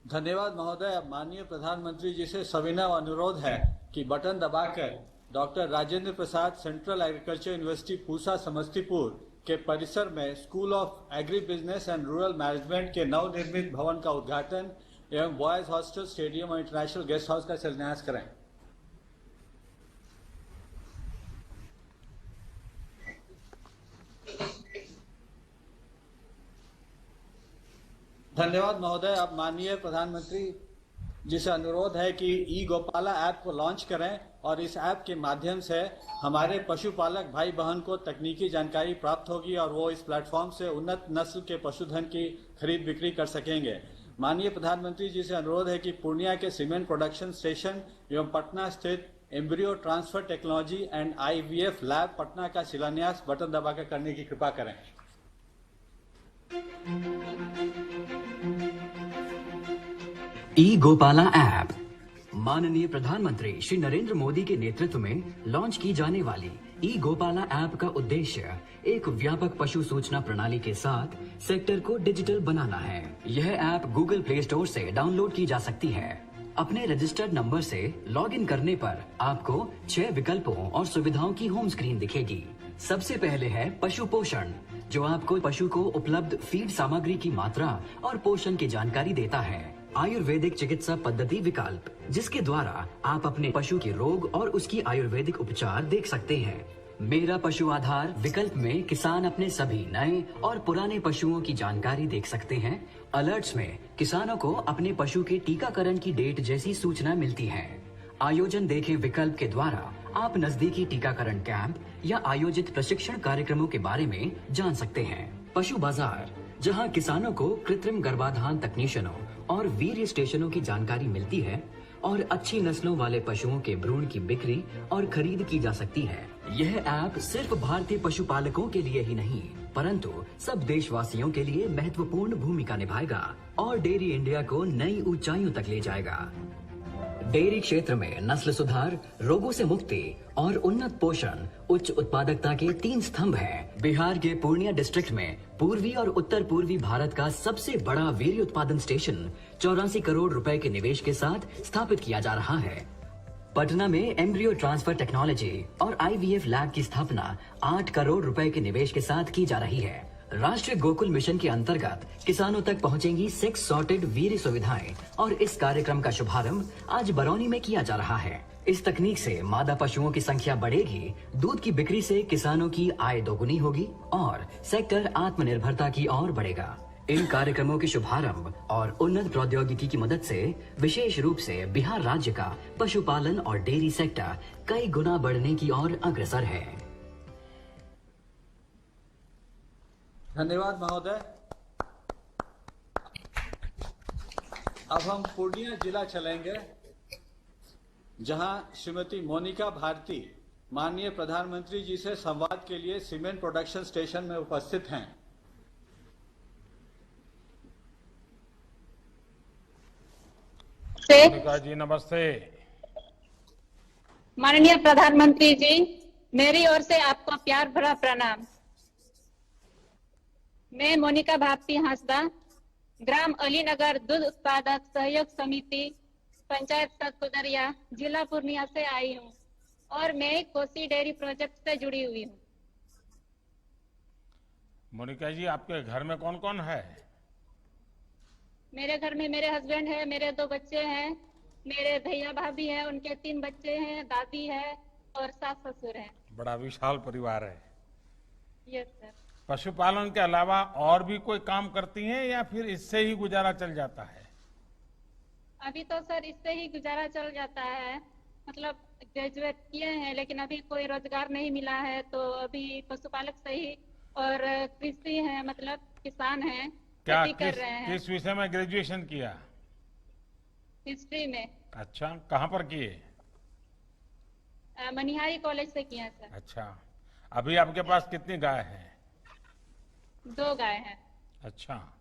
धन्यवाद महोदय। अब माननीय प्रधानमंत्री जी से सविनय अनुरोध है कि बटन दबाकर doctor Rajendra Prasad central agriculture university Pusa Samastipur के परिसर में school of agri business and rural management के नवनिर्मित भवन का उद्घाटन एवं बॉयज हॉस्टल, स्टेडियम और इंटरनेशनल गेस्ट हाउस का शिलान्यास करें। धन्यवाद महोदय। अब माननीय प्रधानमंत्री जी से अनुरोध है कि ई गोपाला ऐप को लॉन्च करें और इस ऐप के माध्यम से हमारे पशुपालक भाई बहन को तकनीकी जानकारी प्राप्त होगी और वो इस प्लेटफॉर्म से उन्नत नस्ल के पशुधन की खरीद बिक्री कर सकेंगे। माननीय प्रधानमंत्री जी से अनुरोध है कि पूर्णिया के सीमेंट प्रोडक्शन स्टेशन एवं पटना स्थित embryo transfer technology and IVF lab Patna का शिलान्यास बटन दबाकर करने की कृपा करें। ई गोपाला ऐप माननीय प्रधानमंत्री श्री नरेंद्र मोदी के नेतृत्व में लॉन्च की जाने वाली ई गोपाला ऐप का उद्देश्य एक व्यापक पशु सूचना प्रणाली के साथ सेक्टर को डिजिटल बनाना है। यह ऐप गूगल प्ले स्टोर से डाउनलोड की जा सकती है। अपने रजिस्टर्ड नंबर से लॉगिन करने पर आपको 6 विकल्पों और सुविधाओं की होम स्क्रीन दिखेगी। सबसे पहले है पशु पोषण, जो आपको पशु को उपलब्ध फीड सामग्री की मात्रा और पोषण की जानकारी देता है। आयुर्वेदिक चिकित्सा पद्धति विकल्प, जिसके द्वारा आप अपने पशु के रोग और उसकी आयुर्वेदिक उपचार देख सकते हैं। मेरा पशु आधार विकल्प में किसान अपने सभी नए और पुराने पशुओं की जानकारी देख सकते हैं। अलर्ट्स में किसानों को अपने पशु के टीकाकरण की डेट जैसी सूचना मिलती है। आयोजन देखें विकल्प के द्वारा आप नजदीकी टीकाकरण कैंप या आयोजित प्रशिक्षण कार्यक्रमों के बारे में जान सकते हैं। पशु बाजार, जहां किसानों को कृत्रिम गर्भाधान तकनीशियनों और वीर्य स्टेशनों की जानकारी मिलती है और अच्छी नस्लों वाले पशुओं के भ्रूण की बिक्री और खरीद की जा सकती है। यह ऐप सिर्फ भारतीय पशुपालकों के लिए ही नहीं, परंतु सब देशवासियों के लिए महत्वपूर्ण भूमिका निभाएगा और डेयरी इंडिया को नई ऊंचाइयों तक ले जाएगा। डेयरी क्षेत्र में नस्ल सुधार, रोगों से मुक्ति और उन्नत पोषण उच्च उत्पादकता के 3 स्तंभ हैं। बिहार के पूर्णिया डिस्ट्रिक्ट में पूर्वी और उत्तर पूर्वी भारत का सबसे बड़ा वीर्य उत्पादन स्टेशन 84 करोड़ रुपए के निवेश के साथ स्थापित किया जा रहा है। पटना में एम्ब्रियो ट्रांसफर टेक्नोलॉजी और IVF लैब की स्थापना 8 करोड़ रुपए के निवेश के साथ की जा रही है। राष्ट्रीय गोकुल मिशन के अंतर्गत किसानों तक पहुंचेंगी 6 सॉर्टेड वीर्य सुविधाएं और इस कार्यक्रम का शुभारंभ आज बरौनी में किया जा रहा है। इस तकनीक से मादा पशुओं की संख्या बढ़ेगी, दूध की बिक्री से किसानों की आय दोगुनी होगी और सेक्टर आत्मनिर्भरता की ओर बढ़ेगा। इन कार्यक्रमों के शुभारंभ और उन्नत प्रौद्योगिकी की मदद से विशेष रूप से बिहार राज्य का पशुपालन और डेयरी सेक्टर कई गुना बढ़ने की ओर अग्रसर है। धन्यवाद महोदय। अब हम पूर्णिया जिला चलेंगे, जहां श्रीमती मोनिका भारती माननीय प्रधानमंत्री जी से संवाद के लिए सीमेंट प्रोडक्शन स्टेशन में उपस्थित हैं। मोनिका जी नमस्ते। माननीय प्रधानमंत्री जी, मेरी ओर से आपको प्यार भरा प्रणाम। मैं मोनिका भारती हांसदा, ग्राम अलीनगर दूध उत्पादक सहयोग समिति, पंचायत सतकुदरिया, जिला पूर्णिया से आई हूँ और मैं कोसी डेयरी प्रोजेक्ट से जुड़ी हुई हूँ। मोनिका जी, आपके घर में कौन कौन है? मेरे घर में मेरे हस्बैंड है, मेरे 2 बच्चे हैं, मेरे भैया भाभी हैं, उनके 3 बच्चे हैं, दादी है और सास ससुर हैं। बड़ा विशाल परिवार है। Yes sir. पशुपालन के अलावा और भी कोई काम करती हैं या फिर इससे ही गुजारा चल जाता है? अभी तो सर इससे ही गुजारा चल जाता है, मतलब ग्रेजुएट किए हैं लेकिन अभी कोई रोजगार नहीं मिला है, तो अभी पशुपालक से ही और कृषि है, मतलब किसान हैं, क्या खेती कर रहे हैं किस विषय में ग्रेजुएशन किया? हिस्ट्री में। अच्छा, कहाँ पर किए? मनिहारी कॉलेज से किया सर। अच्छा, अभी आपके पास कितनी गाय हैं? 2 गाय हैं। अच्छा,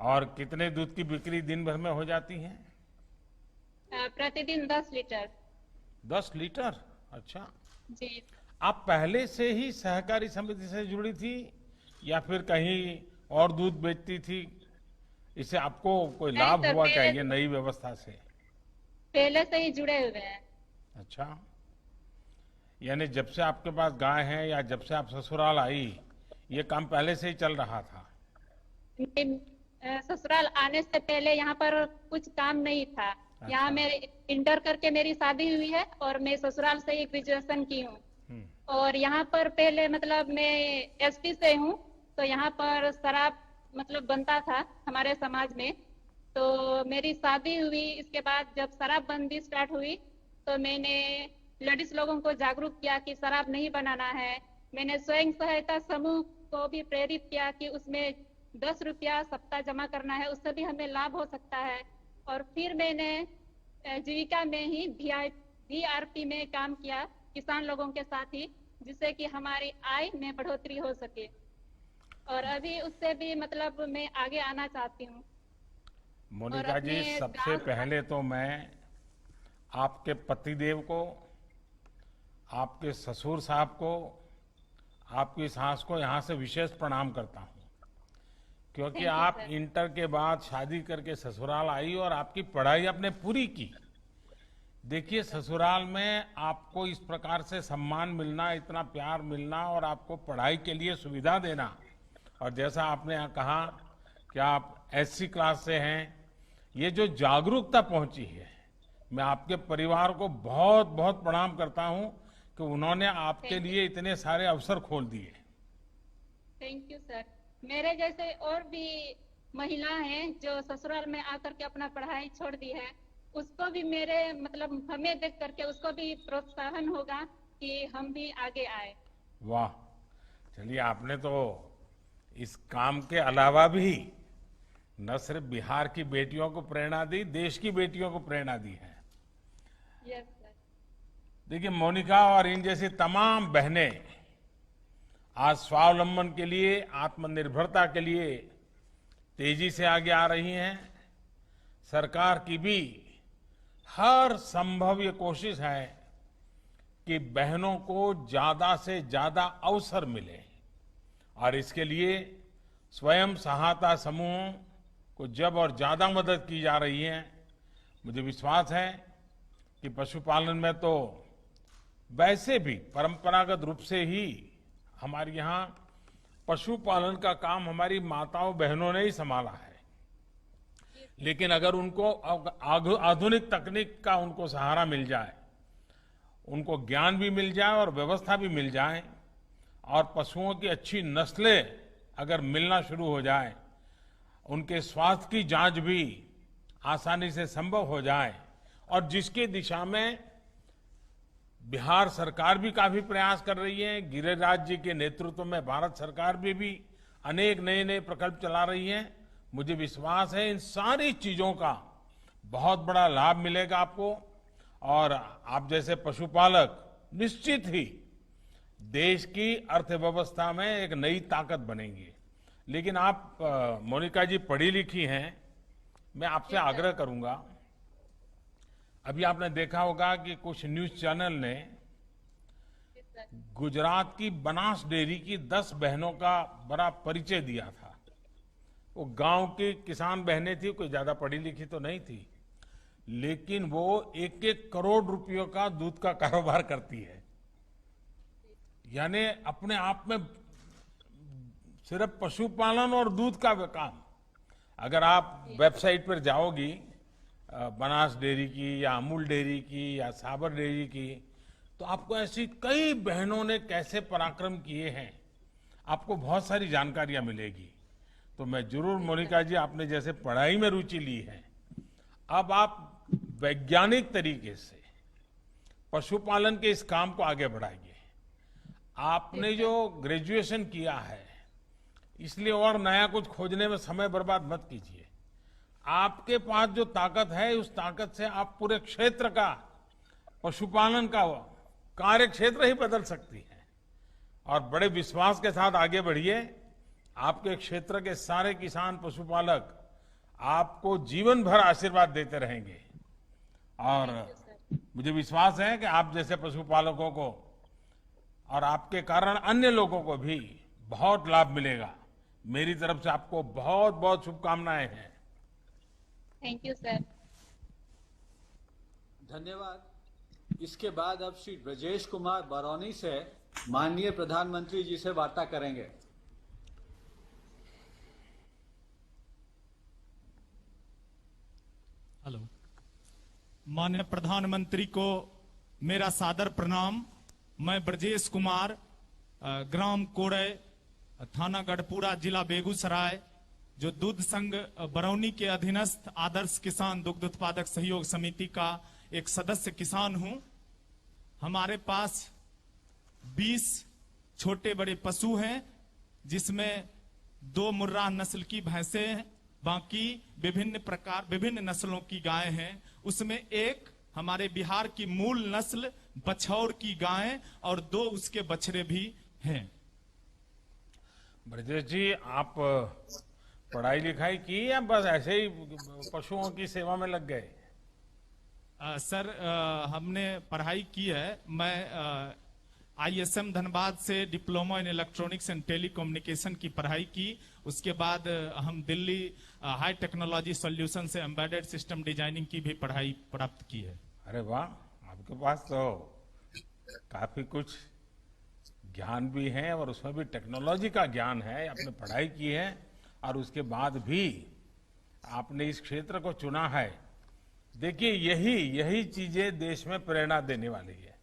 और कितने दूध की बिक्री दिन भर में हो जाती है? प्रतिदिन 10 लीटर। 10 लीटर? अच्छा, जी। आप पहले से ही सहकारी समिति से जुड़ी थी या फिर कहीं और दूध बेचती थी? इससे आपको कोई नहीं लाभ सर, हुआ क्या पहले- ये नई व्यवस्था से? पहले से ही जुड़े हुए हैं। अच्छा, यानी जब से आपके पास गाय है या जब से आप ससुराल आई, ये काम पहले से ही चल रहा था? ससुराल आने से पहले यहाँ पर कुछ काम नहीं था। यहाँ मेरे इंटर करके मेरी शादी हुई है और मैं ससुराल से ही ग्रेजुएशन की हूँ। और यहाँ पर पहले मतलब मैं एसपी से हूँ, तो यहाँ पर शराब मतलब बनता था हमारे समाज में। तो मेरी शादी हुई, इसके बाद जब शराबबंदी स्टार्ट हुई तो मैंने लेडीज लोगों को जागरूक किया कि शराब नहीं बनाना है। मैंने स्वयं सहायता समूह को भी प्रेरित किया कि उसमें 10 रुपया सप्ताह जमा करना है, उससे भी हमें लाभ हो सकता है। और फिर मैंने जीविका में ही VRP में काम किया किसान लोगों के साथ ही, जिससे कि हमारी आय में बढ़ोतरी हो सके। और अभी उससे भी मतलब मैं आगे आना चाहती हूँ। मोनिका जी, अपने सबसे गाँव- पहले तो मैं आपके पतिदेव को, आपके ससुर साहब को, आपकी सास को यहाँ से विशेष प्रणाम करता हूँ, क्योंकि Thank you, आप sir. इंटर के बाद शादी करके ससुराल आई और आपकी पढ़ाई आपने पूरी की। देखिए, ससुराल में आपको इस प्रकार से सम्मान मिलना, इतना प्यार मिलना और आपको पढ़ाई के लिए सुविधा देना, और जैसा आपने यहाँ कहा कि आप SC क्लास से हैं, ये जो जागरूकता पहुंची है, मैं आपके परिवार को बहुत बहुत प्रणाम करता हूं कि उन्होंने आपके लिए इतने सारे अवसर खोल दिए। Thank you sir. मेरे जैसे और भी महिला हैं जो ससुराल में आकर के अपना पढ़ाई छोड़ दी है, उसको भी मेरे मतलब हमें देख करके उसको भी प्रोत्साहन होगा कि हम भी आगे आए। वाह, चलिए, आपने तो इस काम के अलावा भी न सिर्फ बिहार की बेटियों को प्रेरणा दी, देश की बेटियों को प्रेरणा दी है। Yes sir. देखिए, मोनिका और इन जैसी तमाम बहनें आज स्वावलंबन के लिए, आत्मनिर्भरता के लिए तेजी से आगे आ रही हैं। सरकार की भी हर संभव ये कोशिश है कि बहनों को ज्यादा से ज्यादा अवसर मिले, और इसके लिए स्वयं सहायता समूहों को जब और ज्यादा मदद की जा रही है। मुझे विश्वास है कि पशुपालन में तो वैसे भी परंपरागत रूप से ही हमारे यहाँ पशुपालन का काम हमारी माताओं बहनों ने ही संभाला है, लेकिन अगर उनको आधुनिक तकनीक का उनको सहारा मिल जाए, उनको ज्ञान भी मिल जाए और व्यवस्था भी मिल जाए, और पशुओं की अच्छी नस्लें अगर मिलना शुरू हो जाए, उनके स्वास्थ्य की जांच भी आसानी से संभव हो जाए, और जिसकी दिशा में बिहार सरकार भी काफी प्रयास कर रही है, गिरिराज जी के नेतृत्व में भारत सरकार भी अनेक नए नए प्रकल्प चला रही है। मुझे विश्वास है इन सारी चीजों का बहुत बड़ा लाभ मिलेगा आपको, और आप जैसे पशुपालक निश्चित ही देश की अर्थव्यवस्था में एक नई ताकत बनेंगी। लेकिन आप मोनिका जी पढ़ी लिखी हैं, मैं आपसे आग्रह करूंगा, अभी आपने देखा होगा कि कुछ न्यूज चैनल ने गुजरात की बनास डेयरी की 10 बहनों का बड़ा परिचय दिया था। वो गांव की किसान बहनें थी, कोई ज्यादा पढ़ी लिखी तो नहीं थी, लेकिन वो 1-1 करोड़ रुपयों का दूध का कारोबार करती है। यानी अपने आप में सिर्फ पशुपालन और दूध का काम, अगर आप वेबसाइट पर जाओगी बनास डेयरी की या अमूल डेयरी की या साबर डेयरी की, तो आपको ऐसी कई बहनों ने कैसे पराक्रम किए हैं, आपको बहुत सारी जानकारियां मिलेगी। तो मैं जरूर, मोनिका जी, आपने जैसे पढ़ाई में रुचि ली है, अब आप वैज्ञानिक तरीके से पशुपालन के इस काम को आगे बढ़ाइए। आपने जो ग्रेजुएशन किया है, इसलिए और नया कुछ खोजने में समय बर्बाद मत कीजिए। आपके पास जो ताकत है, उस ताकत से आप पूरे क्षेत्र का, पशुपालन का कार्य क्षेत्र ही बदल सकती है। और बड़े विश्वास के साथ आगे बढ़िए। आपके क्षेत्र के सारे किसान, पशुपालक आपको जीवन भर आशीर्वाद देते रहेंगे। और मुझे विश्वास है कि आप जैसे पशुपालकों को और आपके कारण अन्य लोगों को भी बहुत लाभ मिलेगा। मेरी तरफ से आपको बहुत बहुत शुभकामनाएं हैं। Thank you sir. धन्यवाद। इसके बाद अब श्री ब्रजेश कुमार बरौनी से माननीय प्रधानमंत्री जी से वार्ता करेंगे। हेलो, माननीय प्रधानमंत्री को मेरा सादर प्रणाम। मैं ब्रजेश कुमार, ग्राम कोड़े, थाना गढ़पुरा, जिला बेगूसराय, जो दूध संघ बरौनी के अधीनस्थ आदर्श किसान दुग्ध उत्पादक सहयोग समिति का एक सदस्य किसान हूं। हमारे पास 20 छोटे बड़े पशु हैं, जिसमें 2 मुर्राह नस्ल की भैंसें हैं, बाकी विभिन्न नस्लों की गाय हैं। उसमें एक हमारे बिहार की मूल नस्ल बछौर की गाय और 2 उसके बछड़े भी हैं। ब्रजेश जी, आप पढ़ाई लिखाई की या बस ऐसे ही पशुओं की सेवा में लग गए? सर, हमने पढ़ाई की है। मैं ISM धनबाद से diploma in electronics and telecommunication की पढ़ाई की। उसके बाद हम दिल्ली हाई टेक्नोलॉजी सॉल्यूशन से एम्बेडेड सिस्टम डिजाइनिंग की भी पढ़ाई प्राप्त की है। अरे वाह, आपके पास तो काफी कुछ ज्ञान भी है और उसमें भी टेक्नोलॉजी का ज्ञान है। आपने पढ़ाई की है और उसके बाद भी आपने इस क्षेत्र को चुना है। देखिए, यही चीजें देश में प्रेरणा देने वाली है।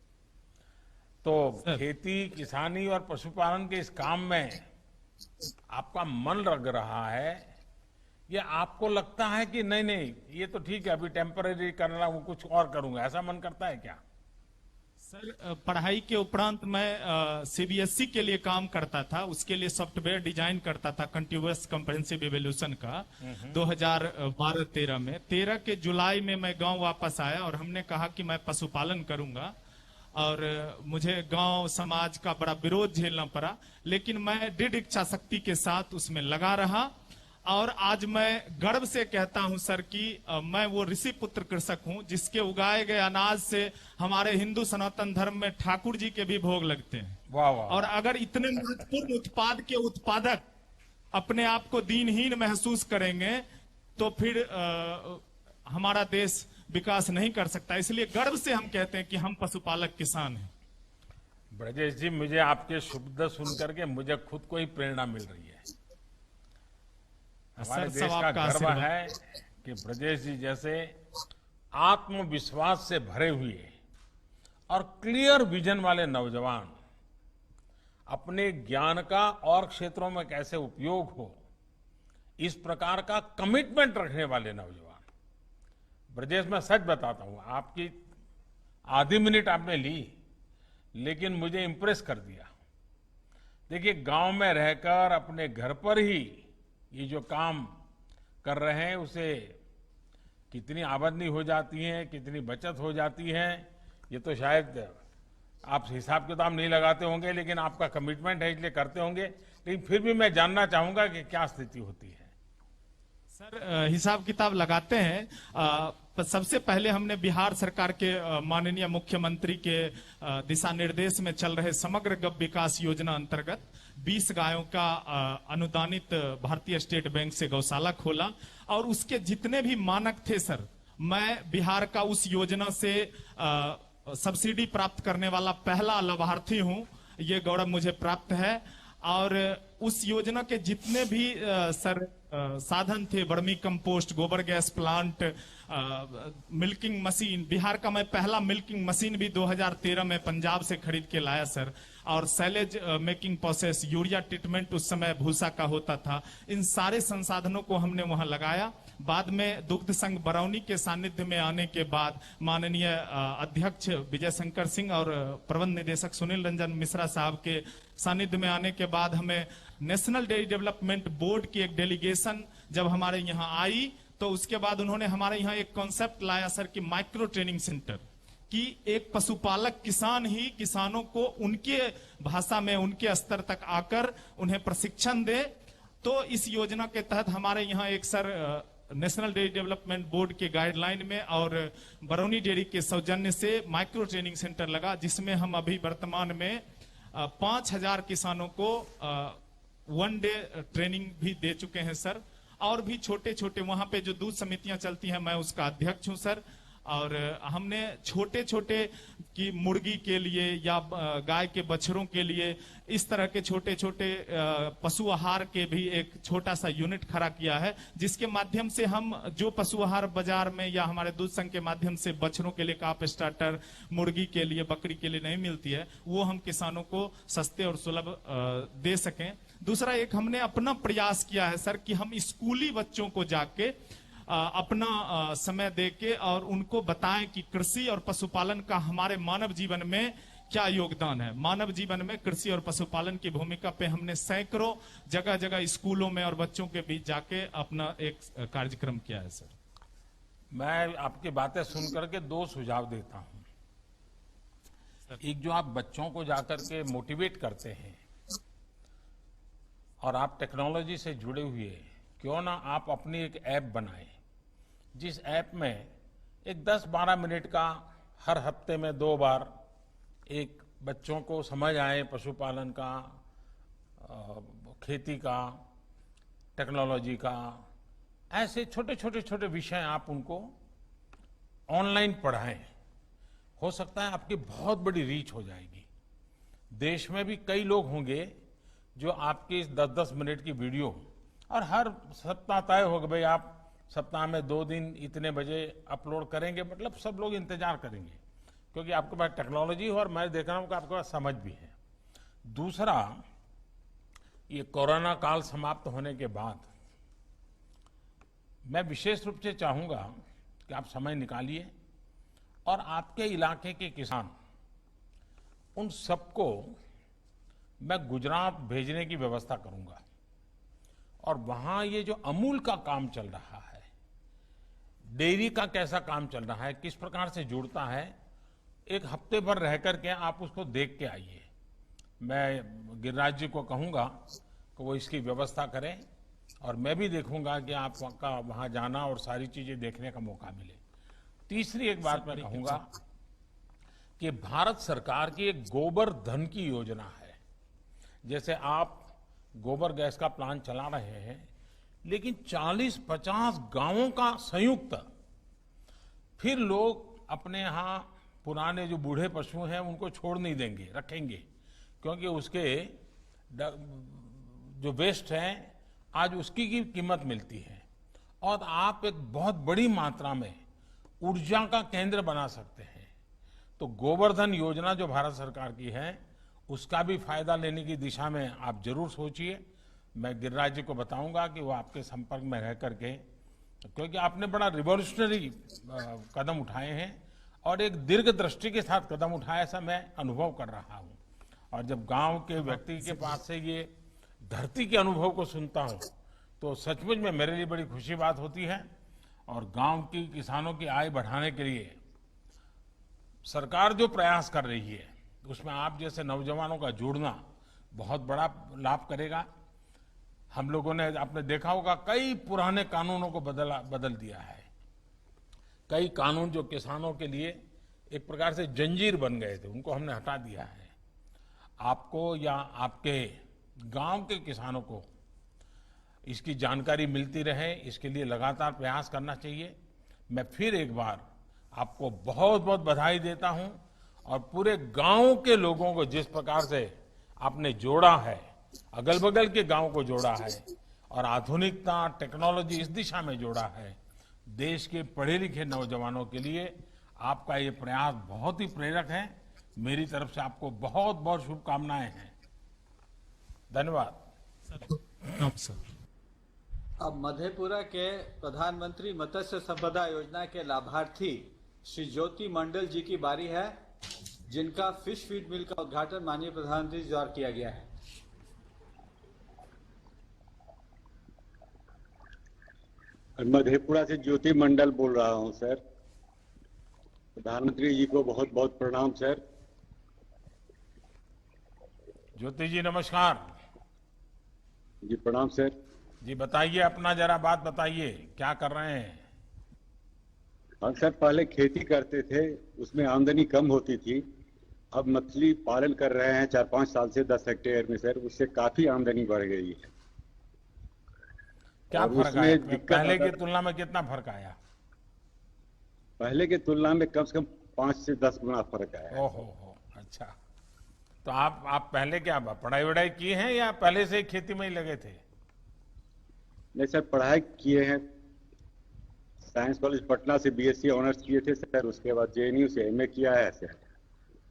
तो खेती, किसानी और पशुपालन के इस काम में आपका मन लग रहा है, या आपको लगता है कि नहीं ये तो ठीक है, अभी टेम्पररी कर रहा हूं, कुछ और करूंगा, ऐसा मन करता है क्या? सर, पढ़ाई के उपरांत मैं CBSE के लिए काम करता था। उसके लिए सॉफ्टवेयर डिजाइन करता था, कंटिन्यूअस कॉम्प्रिहेंसिव इवोल्यूशन का। 2012-13 में 13 के जुलाई में मैं गांव वापस आया और हमने कहा कि मैं पशुपालन करूंगा। और मुझे गांव समाज का बड़ा विरोध झेलना पड़ा, लेकिन मैं दृढ़ इच्छा शक्ति के साथ उसमें लगा रहा। और आज मैं गर्व से कहता हूं सर कि मैं वो ऋषि पुत्र कृषक हूं, जिसके उगाए गए अनाज से हमारे हिंदू सनातन धर्म में ठाकुर जी के भी भोग लगते हैं। वाह वाह। और अगर इतने महत्वपूर्ण उत्पाद के उत्पादक अपने आप को दीनहीन महसूस करेंगे तो फिर हमारा देश विकास नहीं कर सकता। इसलिए गर्व से हम कहते हैं कि हम पशुपालक किसान हैं। ब्रजेश जी, मुझे आपके शब्द सुनकर के मुझे खुद को ही प्रेरणा मिल रही है। हमारे देश का गर्व है कि ब्रजेश जी जैसे आत्मविश्वास से भरे हुए और क्लियर विजन वाले नौजवान अपने ज्ञान का और क्षेत्रों में कैसे उपयोग हो, इस प्रकार का कमिटमेंट रखने वाले नौजवान। ब्रजेश, मैं सच बताता हूं, आपकी आधी मिनट आपने ली, लेकिन मुझे इंप्रेस कर दिया। देखिए, गांव में रहकर अपने घर पर ही ये जो काम कर रहे हैं, उसे कितनी आमदनी हो जाती है, कितनी बचत हो जाती है, ये तो शायद आप हिसाब किताब नहीं लगाते होंगे, लेकिन आपका कमिटमेंट है इसलिए करते होंगे। लेकिन फिर भी मैं जानना चाहूंगा कि क्या स्थिति होती है। सर, हिसाब किताब लगाते हैं। सबसे पहले हमने बिहार सरकार के माननीय मुख्यमंत्री के दिशा निर्देश में चल रहे समग्र गौ विकास योजना अंतर्गत 20 गायों का अनुदानित भारतीय स्टेट बैंक से गौशाला खोला। और उसके जितने भी मानक थे सर, मैं बिहार का उस योजना से सब्सिडी प्राप्त करने वाला पहला लाभार्थी हूं। ये गौरव मुझे प्राप्त है। और उस योजना के जितने भी सर साधन थे, वर्मी कंपोस्ट, गोबर gas plant, milking machine, Bihar का मैं पहला मिल्किंग मशीन भी 2013 में पंजाब से खरीद के लाया सर। और silage making process, urea treatment उस समय भूसा का होता था। इन सारे संसाधनों को हमने वहां लगाया। बाद में दुग्ध संघ बरौनी के सानिध्य में आने के बाद माननीय अध्यक्ष विजय शंकर सिंह और प्रबंध निदेशक सुनील रंजन मिश्रा साहब के सानिध्य में आने के बाद हमें नेशनल डेयरी डेवलपमेंट बोर्ड की एक डेलीगेशन जब हमारे यहाँ आई, तो उसके बाद उन्होंने हमारे यहाँ एक कॉन्सेप्ट लाया सर कि माइक्रो ट्रेनिंग सेंटर, कि एक पशुपालक किसान ही किसानों को उनके भाषा में उनके स्तर तक आकर उन्हें प्रशिक्षण दे। तो इस योजना के तहत हमारे यहाँ एक sir national dairy development board के गाइडलाइन में और बरौनी डेयरी के सौजन्य से माइक्रो ट्रेनिंग सेंटर लगा, जिसमें हम अभी वर्तमान में 5000 किसानों को 1 डे ट्रेनिंग भी दे चुके हैं सर। और भी छोटे छोटे वहां पे जो दूध समितियां चलती हैं, मैं उसका अध्यक्ष हूं सर। और हमने छोटे छोटे की मुर्गी के लिए या गाय के बछड़ों के लिए इस तरह के छोटे छोटे पशु आहार के भी एक छोटा सा यूनिट खड़ा किया है, जिसके माध्यम से हम जो पशु आहार बाजार में या हमारे दूध संघ के माध्यम से बछड़ों के लिए काप स्टार्टर, मुर्गी के लिए, बकरी के लिए नहीं मिलती है, वो हम किसानों को सस्ते और सुलभ दे सकें। दूसरा एक हमने अपना प्रयास किया है सर कि हम स्कूली बच्चों को जाके अपना समय देके और उनको बताएं कि कृषि और पशुपालन का हमारे मानव जीवन में क्या योगदान है। मानव जीवन में कृषि और पशुपालन की भूमिका पे हमने सैकड़ों जगह जगह स्कूलों में और बच्चों के बीच जाके अपना एक कार्यक्रम किया है सर। मैं आपकी बातें सुन करके 2 सुझाव देता हूं। एक, जो आप बच्चों को जाकर के मोटिवेट करते हैं और आप टेक्नोलॉजी से जुड़े हुए, क्यों ना आप अपनी एक ऐप बनाएं, जिस ऐप में एक 10-12 मिनट का हर हफ्ते में 2 बार एक बच्चों को समझ आए पशुपालन का, खेती का, टेक्नोलॉजी का, ऐसे छोटे छोटे छोटे विषय आप उनको ऑनलाइन पढ़ाएं। हो सकता है आपकी बहुत बड़ी रीच हो जाएगी। देश में भी कई लोग होंगे जो आपकी इस 10-10 मिनट की वीडियो, और हर सप्ताह तय होगा भाई आप सप्ताह में 2 दिन इतने बजे अपलोड करेंगे, मतलब सब लोग इंतजार करेंगे, क्योंकि आपके पास टेक्नोलॉजी हो और मैं देख रहा हूं कि आपके पास समझ भी है। दूसरा, ये कोरोना काल समाप्त होने के बाद मैं विशेष रूप से चाहूंगा कि आप समय निकालिए और आपके इलाके के किसान, उन सबको मैं गुजरात भेजने की व्यवस्था करूंगा। और वहां ये जो अमूल का काम चल रहा है, डेयरी का कैसा काम चल रहा है, किस प्रकार से जुड़ता है, एक हफ्ते भर रह करके आप उसको देख के आइए। मैं गिरिराज जी को कहूंगा कि वो इसकी व्यवस्था करें और मैं भी देखूंगा कि आपका वहां जाना और सारी चीजें देखने का मौका मिले। तीसरी एक बात मैं कहूंगा कि भारत सरकार की एक गोबर धन की योजना है। जैसे आप गोबर गैस का प्लांट चला रहे हैं, लेकिन 40-50 गांवों का संयुक्त, फिर लोग अपने यहाँ पुराने जो बूढ़े पशु हैं उनको छोड़ नहीं देंगे, रखेंगे, क्योंकि उसके जो वेस्ट हैं आज उसकी की कीमत मिलती है। और आप एक बहुत बड़ी मात्रा में ऊर्जा का केंद्र बना सकते हैं। तो गोवर्धन योजना जो भारत सरकार की है, उसका भी फायदा लेने की दिशा में आप जरूर सोचिए। मैं गिरिराज जी को बताऊंगा कि वो आपके संपर्क में रह करके, क्योंकि आपने बड़ा रिवॉल्यूशनरी कदम उठाए हैं और एक दीर्घ दृष्टि के साथ कदम उठाया, ऐसा मैं अनुभव कर रहा हूं। और जब गांव के व्यक्ति के पास से ये धरती के अनुभव को सुनता हूं, तो सचमुच में मेरे लिए बड़ी खुशी बात होती है। और गांव की किसानों की आय बढ़ाने के लिए सरकार जो प्रयास कर रही है, उसमें आप जैसे नौजवानों का जुड़ना बहुत बड़ा लाभ करेगा। हम लोगों ने, आपने देखा होगा, कई पुराने कानूनों को बदल दिया है। कई कानून जो किसानों के लिए एक प्रकार से जंजीर बन गए थे, उनको हमने हटा दिया है। आपको या आपके गांव के किसानों को इसकी जानकारी मिलती रहे, इसके लिए लगातार प्रयास करना चाहिए। मैं फिर एक बार आपको बहुत बहुत बधाई देता हूं और पूरे गांव के लोगों को जिस प्रकार से आपने जोड़ा है, अगल बगल के गांव को जोड़ा है और आधुनिकता, टेक्नोलॉजी इस दिशा में जोड़ा है, देश के पढ़े लिखे नौजवानों के लिए आपका ये प्रयास बहुत ही प्रेरक है। मेरी तरफ से आपको बहुत बहुत शुभकामनाएं हैं। धन्यवाद। अब मधेपुरा के प्रधानमंत्री मत्स्य संपदा योजना के लाभार्थी श्री ज्योति मंडल जी की बारी है, जिनका फिश फीड मिल का उद्घाटन माननीय प्रधानमंत्री जी द्वारा किया गया है। मधेपुरा से ज्योति मंडल बोल रहा हूं सर। प्रधानमंत्री जी को बहुत बहुत प्रणाम सर। ज्योति जी नमस्कार। जी प्रणाम सर। जी बताइए, अपना जरा बात बताइए, क्या कर रहे हैं? हम सर पहले खेती करते थे, उसमें आमदनी कम होती थी। अब मछली पालन कर रहे हैं 4-5 साल से 10 हेक्टेयर में सर, उससे काफी आमदनी बढ़ गई है। क्या फर्क आया? पहले की तुलना में कितना फर्क आया? पहले की तुलना में कम से कम 5 से 10 गुना फर्क आया। ओहो हो, अच्छा। तो आप पहले क्या पढ़ाई वढ़ाई की है या पहले से ही खेती में ही लगे थे? नहीं सर, पढ़ाई किए हैं। साइंस कॉलेज पटना से बीएससी ऑनर्स किए थे सर, उसके बाद जेएनयू से एमए किया है सर।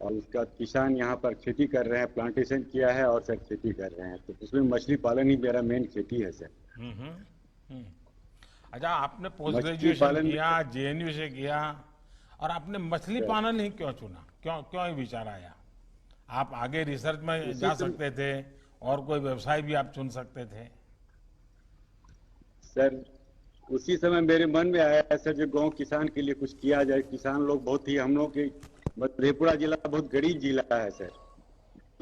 और उसके बाद किसान यहाँ पर खेती कर रहे हैं, प्लांटेशन किया है और सर खेती कर रहे हैं। तो उसमें मछली पालन ही मेरा मेन खेती है सर। अच्छा, आपने पोस्ट ग्रेजुएशन किया, जेएनयू से किया, और आपने मछली पालन ही क्यों चुना? क्यों ही विचार आया? आप आगे रिसर्च में जा सकते थे और कोई व्यवसाय भी आप चुन सकते थे। सर उसी समय मेरे मन में आया सर, जो गांव किसान के लिए कुछ किया जाए। किसान लोग बहुत ही, हम लोग के मधेपुरा जिला बहुत गरीब जिला है सर।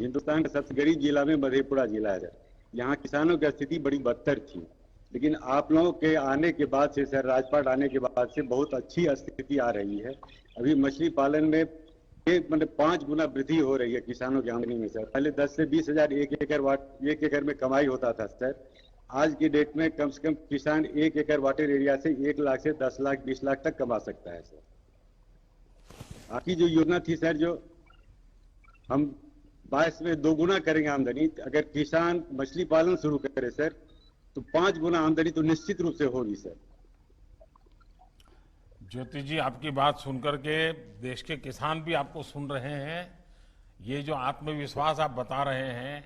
हिंदुस्तान का सबसे गरीब जिला में मधेपुरा जिला है सर। यहाँ किसानों की स्थिति बड़ी बदतर थी, लेकिन आप लोगों के आने के बाद से सर, राजपाट आने के बाद से बहुत अच्छी स्थिति आ रही है। अभी मछली पालन में 5 गुना वृद्धि हो रही है किसानों की आमदनी में सर। पहले 10 से 20 हजार एक एकड़ में कमाई होता था सर। आज की डेट में कम से कम किसान 1 एकड़ वाटर एरिया से 1 लाख से 10 लाख 20 लाख तक कमा सकता है सर। आपकी जो योजना थी सर, जो हम 22 में 2 गुना करेंगे आमदनी, अगर किसान मछली पालन शुरू करे सर तो 5 गुना आमदनी तो निश्चित रूप से होगी सर। ज्योति जी, आपकी बात सुनकर के देश के किसान भी आपको सुन रहे हैं। ये जो आत्मविश्वास आप बता रहे हैं,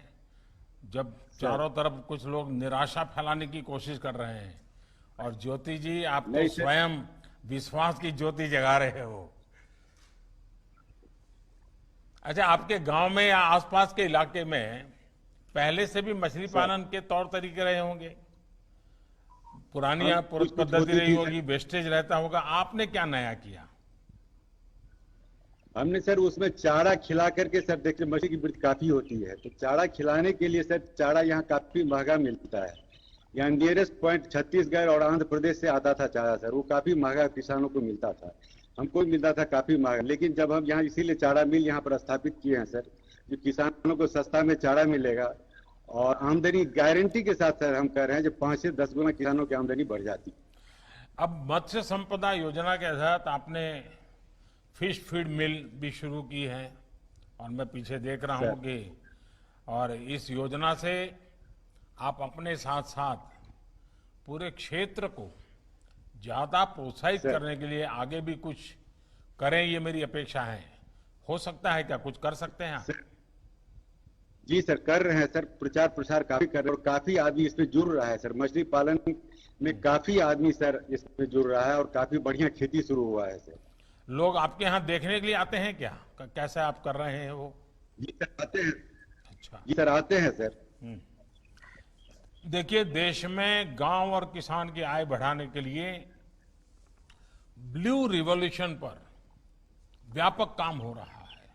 जब चारों तरफ कुछ लोग निराशा फैलाने की कोशिश कर रहे हैं, और ज्योति जी आप तो स्वयं विश्वास की ज्योति जगा रहे हो। अच्छा, आपके गांव में या आसपास के इलाके में पहले से भी मछली पालन के तौर तरीके रहे होंगे? पुरानी पद्धति रही होगी, वेस्टेज रहता होगा। आपने क्या नया किया? हमने सर उसमें चारा खिला करके सर, देखिए मछली की वृद्धि काफी होती है, तो चारा खिलाने के लिए सर चारा यहाँ काफी महंगा मिलता है। यहाँ नियरेस्ट पॉइंट छत्तीसगढ़ और आंध्र प्रदेश से आता था चारा सर, वो काफी महंगा किसानों को मिलता था, हमको मिलता था काफी महंगा। लेकिन जब हम यहाँ इसीलिए चारा मिल यहाँ पर स्थापित किए हैं सर, जो किसानों को सस्ता में चारा मिलेगा और आमदनी गारंटी के साथ सर हम कह रहे हैं, जो 5 से 10 गुना किसानों की आमदनी बढ़ जाती। अब मत्स्य संपदा योजना के तहत आपने फिश फीड मिल भी शुरू की है, और मैं पीछे देख रहा हूं कि, और इस योजना से आप अपने साथ साथ पूरे क्षेत्र को ज्यादा प्रोत्साहित करने के लिए आगे भी कुछ करें, ये मेरी अपेक्षा है। हो सकता है क्या? कुछ कर सकते हैं आप? जी सर, कर रहे हैं सर, प्रचार प्रसार काफी कर रहे हैं और काफी आदमी इसमें जुड़ रहा है सर। मछली पालन में काफी आदमी सर इसमें जुड़ रहा है और काफी बढ़िया खेती शुरू हुआ है सर। लोग आपके यहाँ देखने के लिए आते हैं क्या, कैसे आप कर रहे हैं वो? जी सर आते हैं। अच्छा जी सर आते हैं सर। देखिए, देश में गांव और किसान की आय बढ़ाने के लिए ब्लू रिवॉल्यूशन पर व्यापक काम हो रहा है।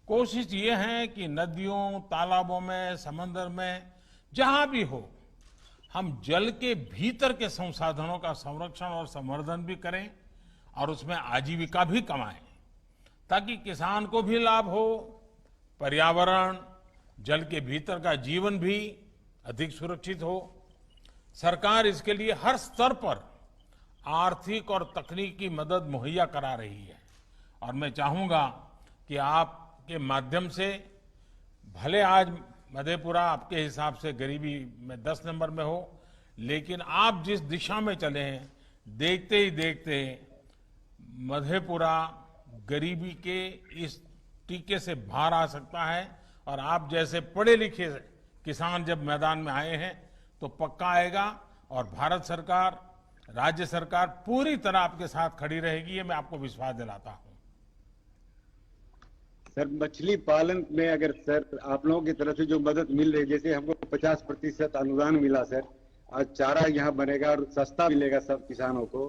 कोशिश ये है कि नदियों, तालाबों में, समंदर में, जहां भी हो, हम जल के भीतर के संसाधनों का संरक्षण और संवर्धन भी करें और उसमें आजीविका भी कमाएं, ताकि किसान को भी लाभ हो, पर्यावरण, जल के भीतर का जीवन भी अधिक सुरक्षित हो। सरकार इसके लिए हर स्तर पर आर्थिक और तकनीकी मदद मुहैया करा रही है, और मैं चाहूंगा कि आपके माध्यम से, भले आज मधेपुरा आपके हिसाब से गरीबी में 10 नंबर में हो, लेकिन आप जिस दिशा में चले हैं, देखते ही देखते मधेपुरा गरीबी के इस टीके से बाहर आ सकता है। और आप जैसे पढ़े लिखे किसान जब मैदान में आए हैं तो पक्का आएगा, और भारत सरकार, राज्य सरकार पूरी तरह आपके साथ खड़ी रहेगी, ये मैं आपको विश्वास दिलाता हूं। सर, मछली पालन में अगर सर आप लोगों की तरफ से जो मदद मिल रही है, जैसे हमको 50% अनुदान मिला सर, और चारा यहाँ बनेगा और सस्ता मिलेगा सब किसानों को,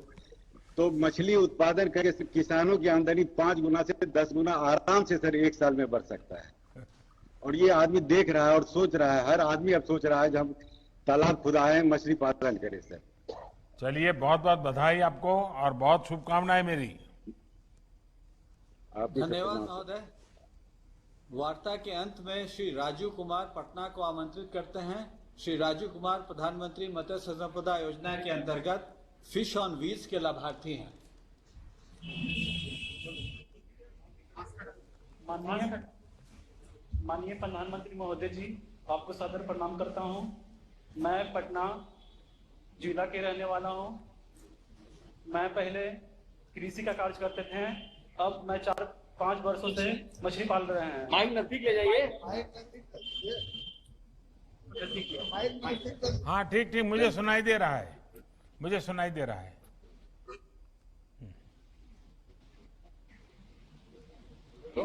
तो मछली उत्पादन करके किसानों की आमदनी 5 गुना से 10 गुना आराम से सर 1 साल में बढ़ सकता है। और ये आदमी देख रहा है और सोच रहा है, हर आदमी अब सोच रहा है जब हम तालाब खुदाएं मछली पालन करें सर। चलिए, बहुत बहुत बधाई आपको और बहुत शुभकामनाएं मेरी। धन्यवाद महोदय। वार्ता के अंत में श्री राजीव कुमार पटना को आमंत्रित करते हैं। श्री राजीव कुमार प्रधानमंत्री मत्स्य संपदा योजना के अंतर्गत फिश ऑन व्हील्स के लाभार्थी हैं। माननीय प्रधानमंत्री महोदय जी, आपको सादर प्रणाम करता हूं। मैं पटना जिला के रहने वाला हूं। मैं पहले कृषि का कार्य करते थे, अब मैं 4-5 वर्षों से मछली पाल रहे हैं। माइक नजदीक ले जाइए। हाँ, ठीक ठीक, मुझे सुनाई दे रहा है, मुझे सुनाई दे रहा है।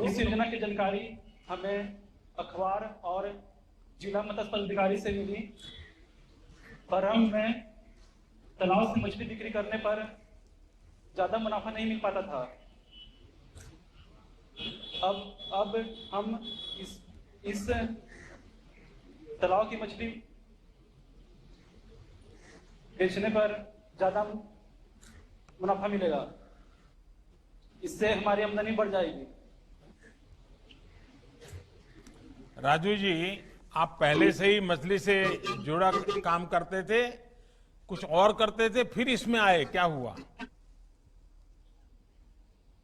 इस योजना की जानकारी हमें अखबार और जिला मत्स्य पदाधिकारी से मिली। फर्म में तालाब से मछली बिक्री करने पर ज्यादा मुनाफा नहीं मिल पाता था। अब हम इस तालाब की मछली बेचने पर ज्यादा मुनाफा मिलेगा, इससे हमारी आमदनी बढ़ जाएगी। राजू जी, आप पहले से ही मछली से जुड़ा काम करते थे, कुछ और करते थे, फिर इसमें आए, क्या हुआ?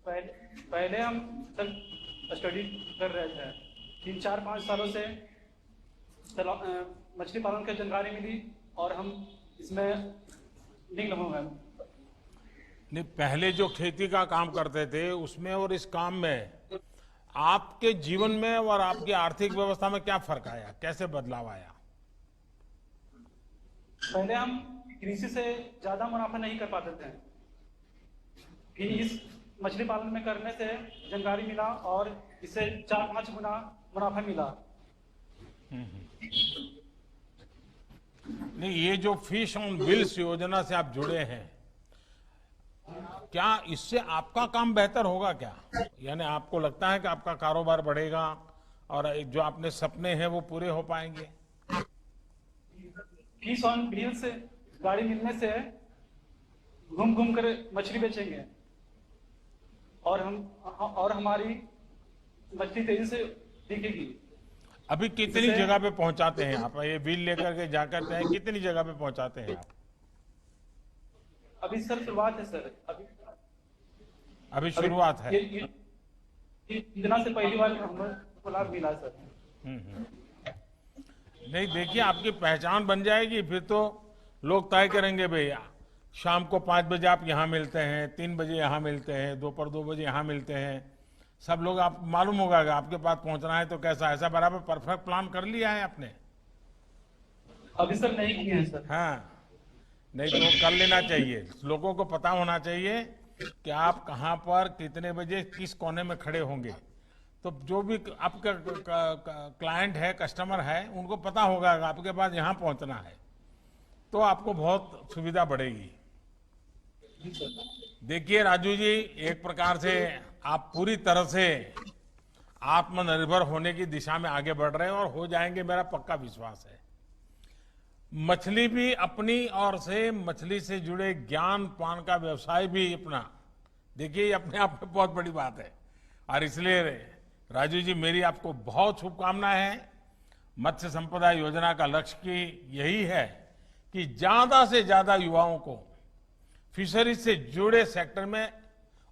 पहले हम सब स्टडी कर रहे थे। 3-4-5 सालों से मछली पालन की जानकारी मिली और हम इसमें लिंक हुए हैं। नहीं, पहले जो खेती का काम करते थे उसमें और इस काम में आपके जीवन में और आपकी आर्थिक व्यवस्था में क्या फर्क आया, कैसे बदलाव आया? पहले हम कृषि से ज्यादा मुनाफा नहीं कर पाते थे, फिर इस मछली पालन में करने से जानकारी मिला और इससे 4-5 गुना मुनाफा मिला। नहीं, ये जो फिश ऑन व्हील्स योजना से आप जुड़े हैं, क्या इससे आपका काम बेहतर होगा क्या? यानी आपको लगता है कि आपका कारोबार बढ़ेगा और जो अपने सपने हैं वो पूरे हो पाएंगे? फिश ऑन व्हील्स से गाड़ी मिलने से घूम घूम कर मछली बेचेंगे और हमारी मछली तेजी से बिकेगी। अभी कितनी जगह पे पहुंचाते हैं आप? ये व्हील लेकर के जाकर हैं, कितनी जगह पे पहुंचाते हैं आप? अभी सर शुरुआत है सर, अभी शुरुआत है। इतना से पहली बार हमको लाभ मिला सर। नहीं, देखिए, आपकी पहचान बन जाएगी, फिर तो लोग तय करेंगे भैया शाम को 5 बजे आप यहाँ मिलते हैं, 3 बजे यहाँ मिलते हैं, दोपहर 2 बजे यहाँ मिलते हैं। सब लोग आप मालूम होगा कि आपके पास पहुंचना है तो कैसा, ऐसा बराबर परफेक्ट प्लान कर लिया है आपने? अभी सर नहीं किए हैं सर। हाँ, नहीं तो कर लेना चाहिए। लोगों को पता होना चाहिए कि आप कहाँ पर कितने बजे किस कोने में खड़े होंगे, तो जो भी आपका क्लाइंट है, कस्टमर है, उनको पता होगा कि आपके पास यहाँ पहुंचना है, तो आपको बहुत सुविधा बढ़ेगी। देखिए राजू जी, एक प्रकार से आप पूरी तरह से आत्मनिर्भर होने की दिशा में आगे बढ़ रहे हैं और हो जाएंगे, मेरा पक्का विश्वास है। मछली भी अपनी ओर से मछली से जुड़े ज्ञान पान का व्यवसाय भी अपना, देखिए ये अपने आप में बहुत बड़ी बात है। और इसलिए राजू जी, मेरी आपको बहुत शुभकामनाएं हैं। मत्स्य संपदा योजना का लक्ष्य की यही है कि ज्यादा से ज्यादा युवाओं को फिशरीज से जुड़े सेक्टर में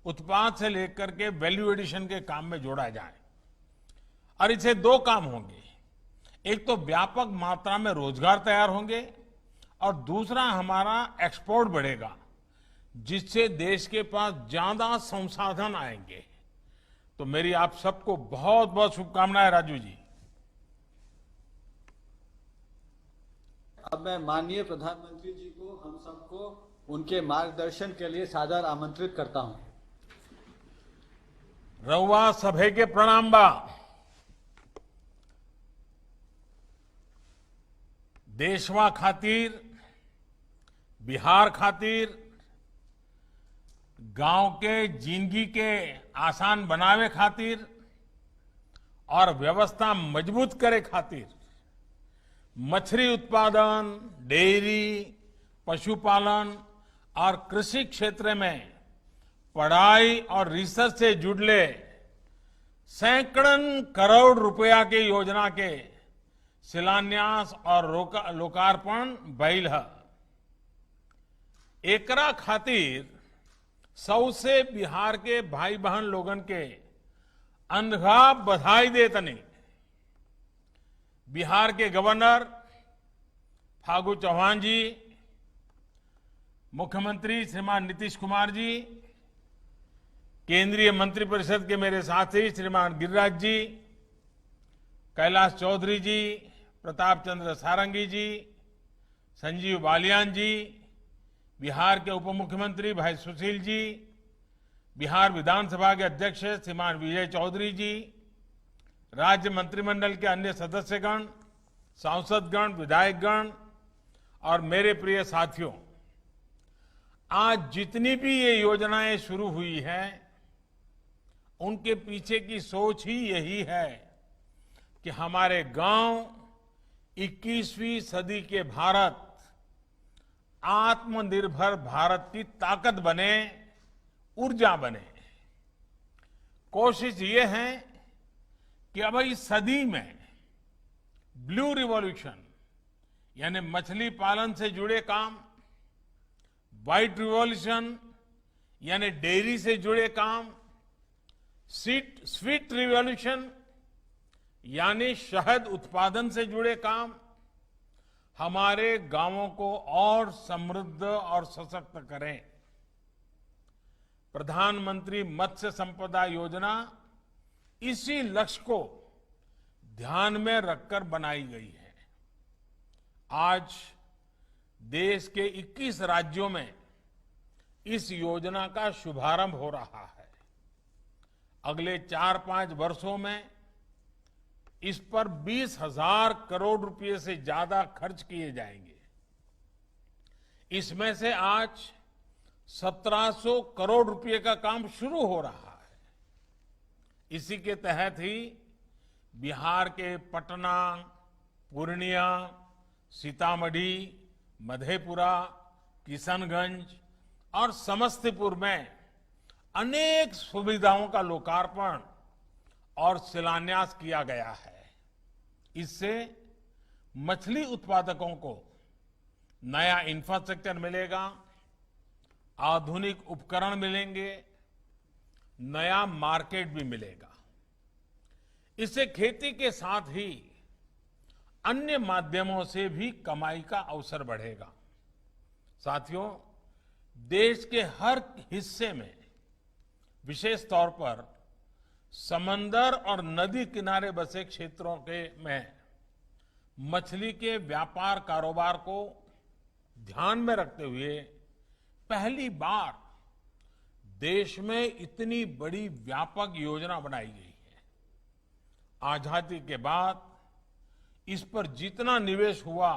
उत्पाद से लेकर के वैल्यू एडिशन के काम में जोड़ा जाए। और इससे 2 काम होंगे, एक तो व्यापक मात्रा में रोजगार तैयार होंगे और दूसरा हमारा एक्सपोर्ट बढ़ेगा, जिससे देश के पास ज्यादा संसाधन आएंगे। तो मेरी आप सबको बहुत बहुत शुभकामनाएं राजू जी। अब मैं माननीय प्रधानमंत्री जी को हम सबको उनके मार्गदर्शन के लिए सादर आमंत्रित करता हूं। रउआ सभे के प्रणाम बा। देशवा खातिर, बिहार खातिर, गांव के जिंदगी के आसान बनावे खातिर और व्यवस्था मजबूत करे खातिर मछली उत्पादन, डेयरी, पशुपालन और कृषि क्षेत्र में पढ़ाई और रिसर्च से जुड़ले सैकड़न करोड़ रुपया के योजना के शिलान्यास और लोकार्पण भइल है। एकरा खातिर सौसे बिहार के भाई बहन लोगन के अनघा बधाई देतनी। बिहार के गवर्नर फागू चौहान जी, मुख्यमंत्री श्रीमान नीतीश कुमार जी, केंद्रीय मंत्रिपरिषद के मेरे साथी श्रीमान गिरिराज जी, कैलाश चौधरी जी, प्रताप चंद्र सारंगी जी, संजीव बालियान जी, बिहार के उप मुख्यमंत्री भाई सुशील जी, बिहार विधानसभा के अध्यक्ष श्रीमान विजय चौधरी जी, राज्य मंत्रिमंडल के अन्य सदस्यगण, सांसदगण, विधायकगण और मेरे प्रिय साथियों, आज जितनी भी ये योजनाएं शुरू हुई हैं, उनके पीछे की सोच ही यही है कि हमारे गांव 21वीं सदी के भारत, आत्मनिर्भर भारत की ताकत बने, ऊर्जा बने। कोशिश ये है कि अब इस सदी में ब्लू रिवॉल्यूशन यानी मछली पालन से जुड़े काम, व्हाइट रिवॉल्यूशन यानी डेयरी से जुड़े काम, स्वीट रिवॉल्यूशन यानी शहद उत्पादन से जुड़े काम हमारे गांवों को और समृद्ध और सशक्त करें। प्रधानमंत्री मत्स्य संपदा योजना इसी लक्ष्य को ध्यान में रखकर बनाई गई है। आज देश के 21 राज्यों में इस योजना का शुभारंभ हो रहा है। अगले 4-5 वर्षों में इस पर 20,000 करोड़ रुपए से ज्यादा खर्च किए जाएंगे। इसमें से आज 1700 करोड़ रुपए का काम शुरू हो रहा है। इसी के तहत ही बिहार के पटना, पूर्णिया, सीतामढ़ी, मधेपुरा, किशनगंज और समस्तीपुर में अनेक सुविधाओं का लोकार्पण और शिलान्यास किया गया है। इससे मछली उत्पादकों को नया इंफ्रास्ट्रक्चर मिलेगा, आधुनिक उपकरण मिलेंगे, नया मार्केट भी मिलेगा। इससे खेती के साथ ही अन्य माध्यमों से भी कमाई का अवसर बढ़ेगा। साथियों, देश के हर हिस्से में, विशेष तौर पर समंदर और नदी किनारे बसे क्षेत्रों के में मछली के व्यापार कारोबार को ध्यान में रखते हुए पहली बार देश में इतनी बड़ी व्यापक योजना बनाई गई है। आजादी के बाद इस पर जितना निवेश हुआ,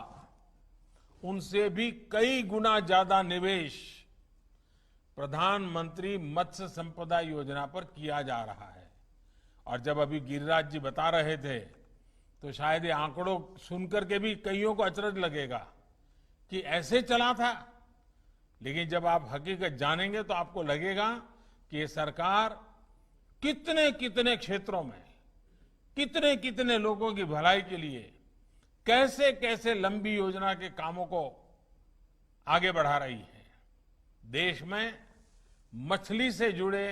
उनसे भी कई गुना ज्यादा निवेश प्रधानमंत्री मत्स्य संपदा योजना पर किया जा रहा है। और जब अभी गिरिराज जी बता रहे थे तो शायद ये आंकड़ों सुनकर के भी कईयों को अचरज लगेगा कि ऐसे चला था, लेकिन जब आप हकीकत जानेंगे तो आपको लगेगा कि ये सरकार कितने कितने क्षेत्रों में, कितने कितने लोगों की भलाई के लिए कैसे कैसे लंबी योजना के कामों को आगे बढ़ा रही है। देश में मछली से जुड़े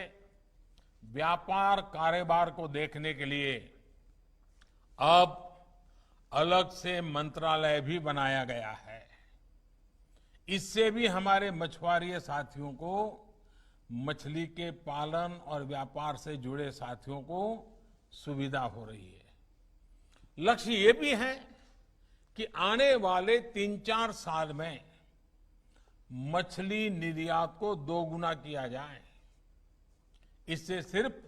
व्यापार कारोबार को देखने के लिए अब अलग से मंत्रालय भी बनाया गया है। इससे भी हमारे मछुआरे साथियों को, मछली के पालन और व्यापार से जुड़े साथियों को सुविधा हो रही है। लक्ष्य ये भी है कि आने वाले 3-4 साल में मछली निर्यात को 2 गुना किया जाए। इससे सिर्फ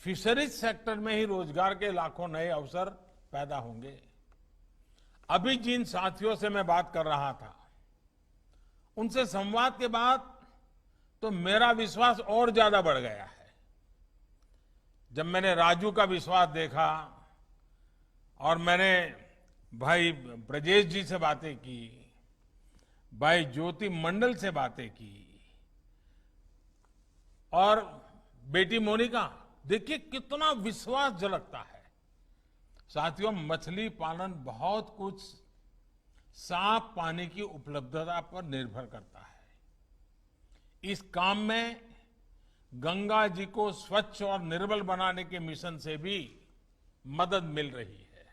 फिशरीज सेक्टर में ही रोजगार के लाखों नए अवसर पैदा होंगे। अभी जिन साथियों से मैं बात कर रहा था, उनसे संवाद के बाद तो मेरा विश्वास और ज्यादा बढ़ गया है। जब मैंने राजू का विश्वास देखा और मैंने भाई ब्रजेश जी से बातें की, भाई ज्योति मंडल से बातें की और बेटी मोनिका, देखिए कितना विश्वास झलकता है। साथियों, मछली पालन बहुत कुछ साफ पानी की उपलब्धता पर निर्भर करता है। इस काम में गंगा जी को स्वच्छ और निर्मल बनाने के मिशन से भी मदद मिल रही है।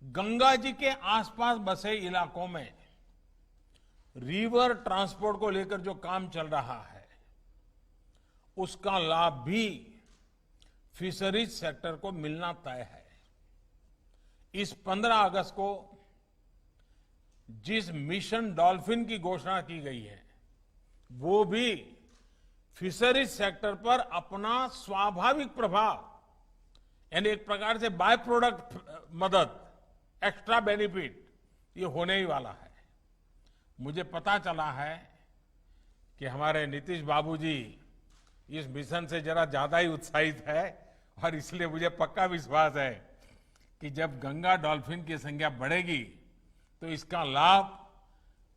गंगा जी के आसपास बसे इलाकों में रिवर ट्रांसपोर्ट को लेकर जो काम चल रहा है, उसका लाभ भी फिशरीज सेक्टर को मिलना तय है। इस 15 अगस्त को जिस मिशन डॉल्फिन की घोषणा की गई है, वो भी फिशरीज सेक्टर पर अपना स्वाभाविक प्रभाव, यानी एक प्रकार से बाय प्रोडक्ट मदद, एक्स्ट्रा बेनिफिट, ये होने ही वाला है। मुझे पता चला है कि हमारे नीतीश बाबूजी इस मिशन से जरा ज्यादा ही उत्साहित है और इसलिए मुझे पक्का विश्वास है कि जब गंगा डॉल्फिन की संख्या बढ़ेगी तो इसका लाभ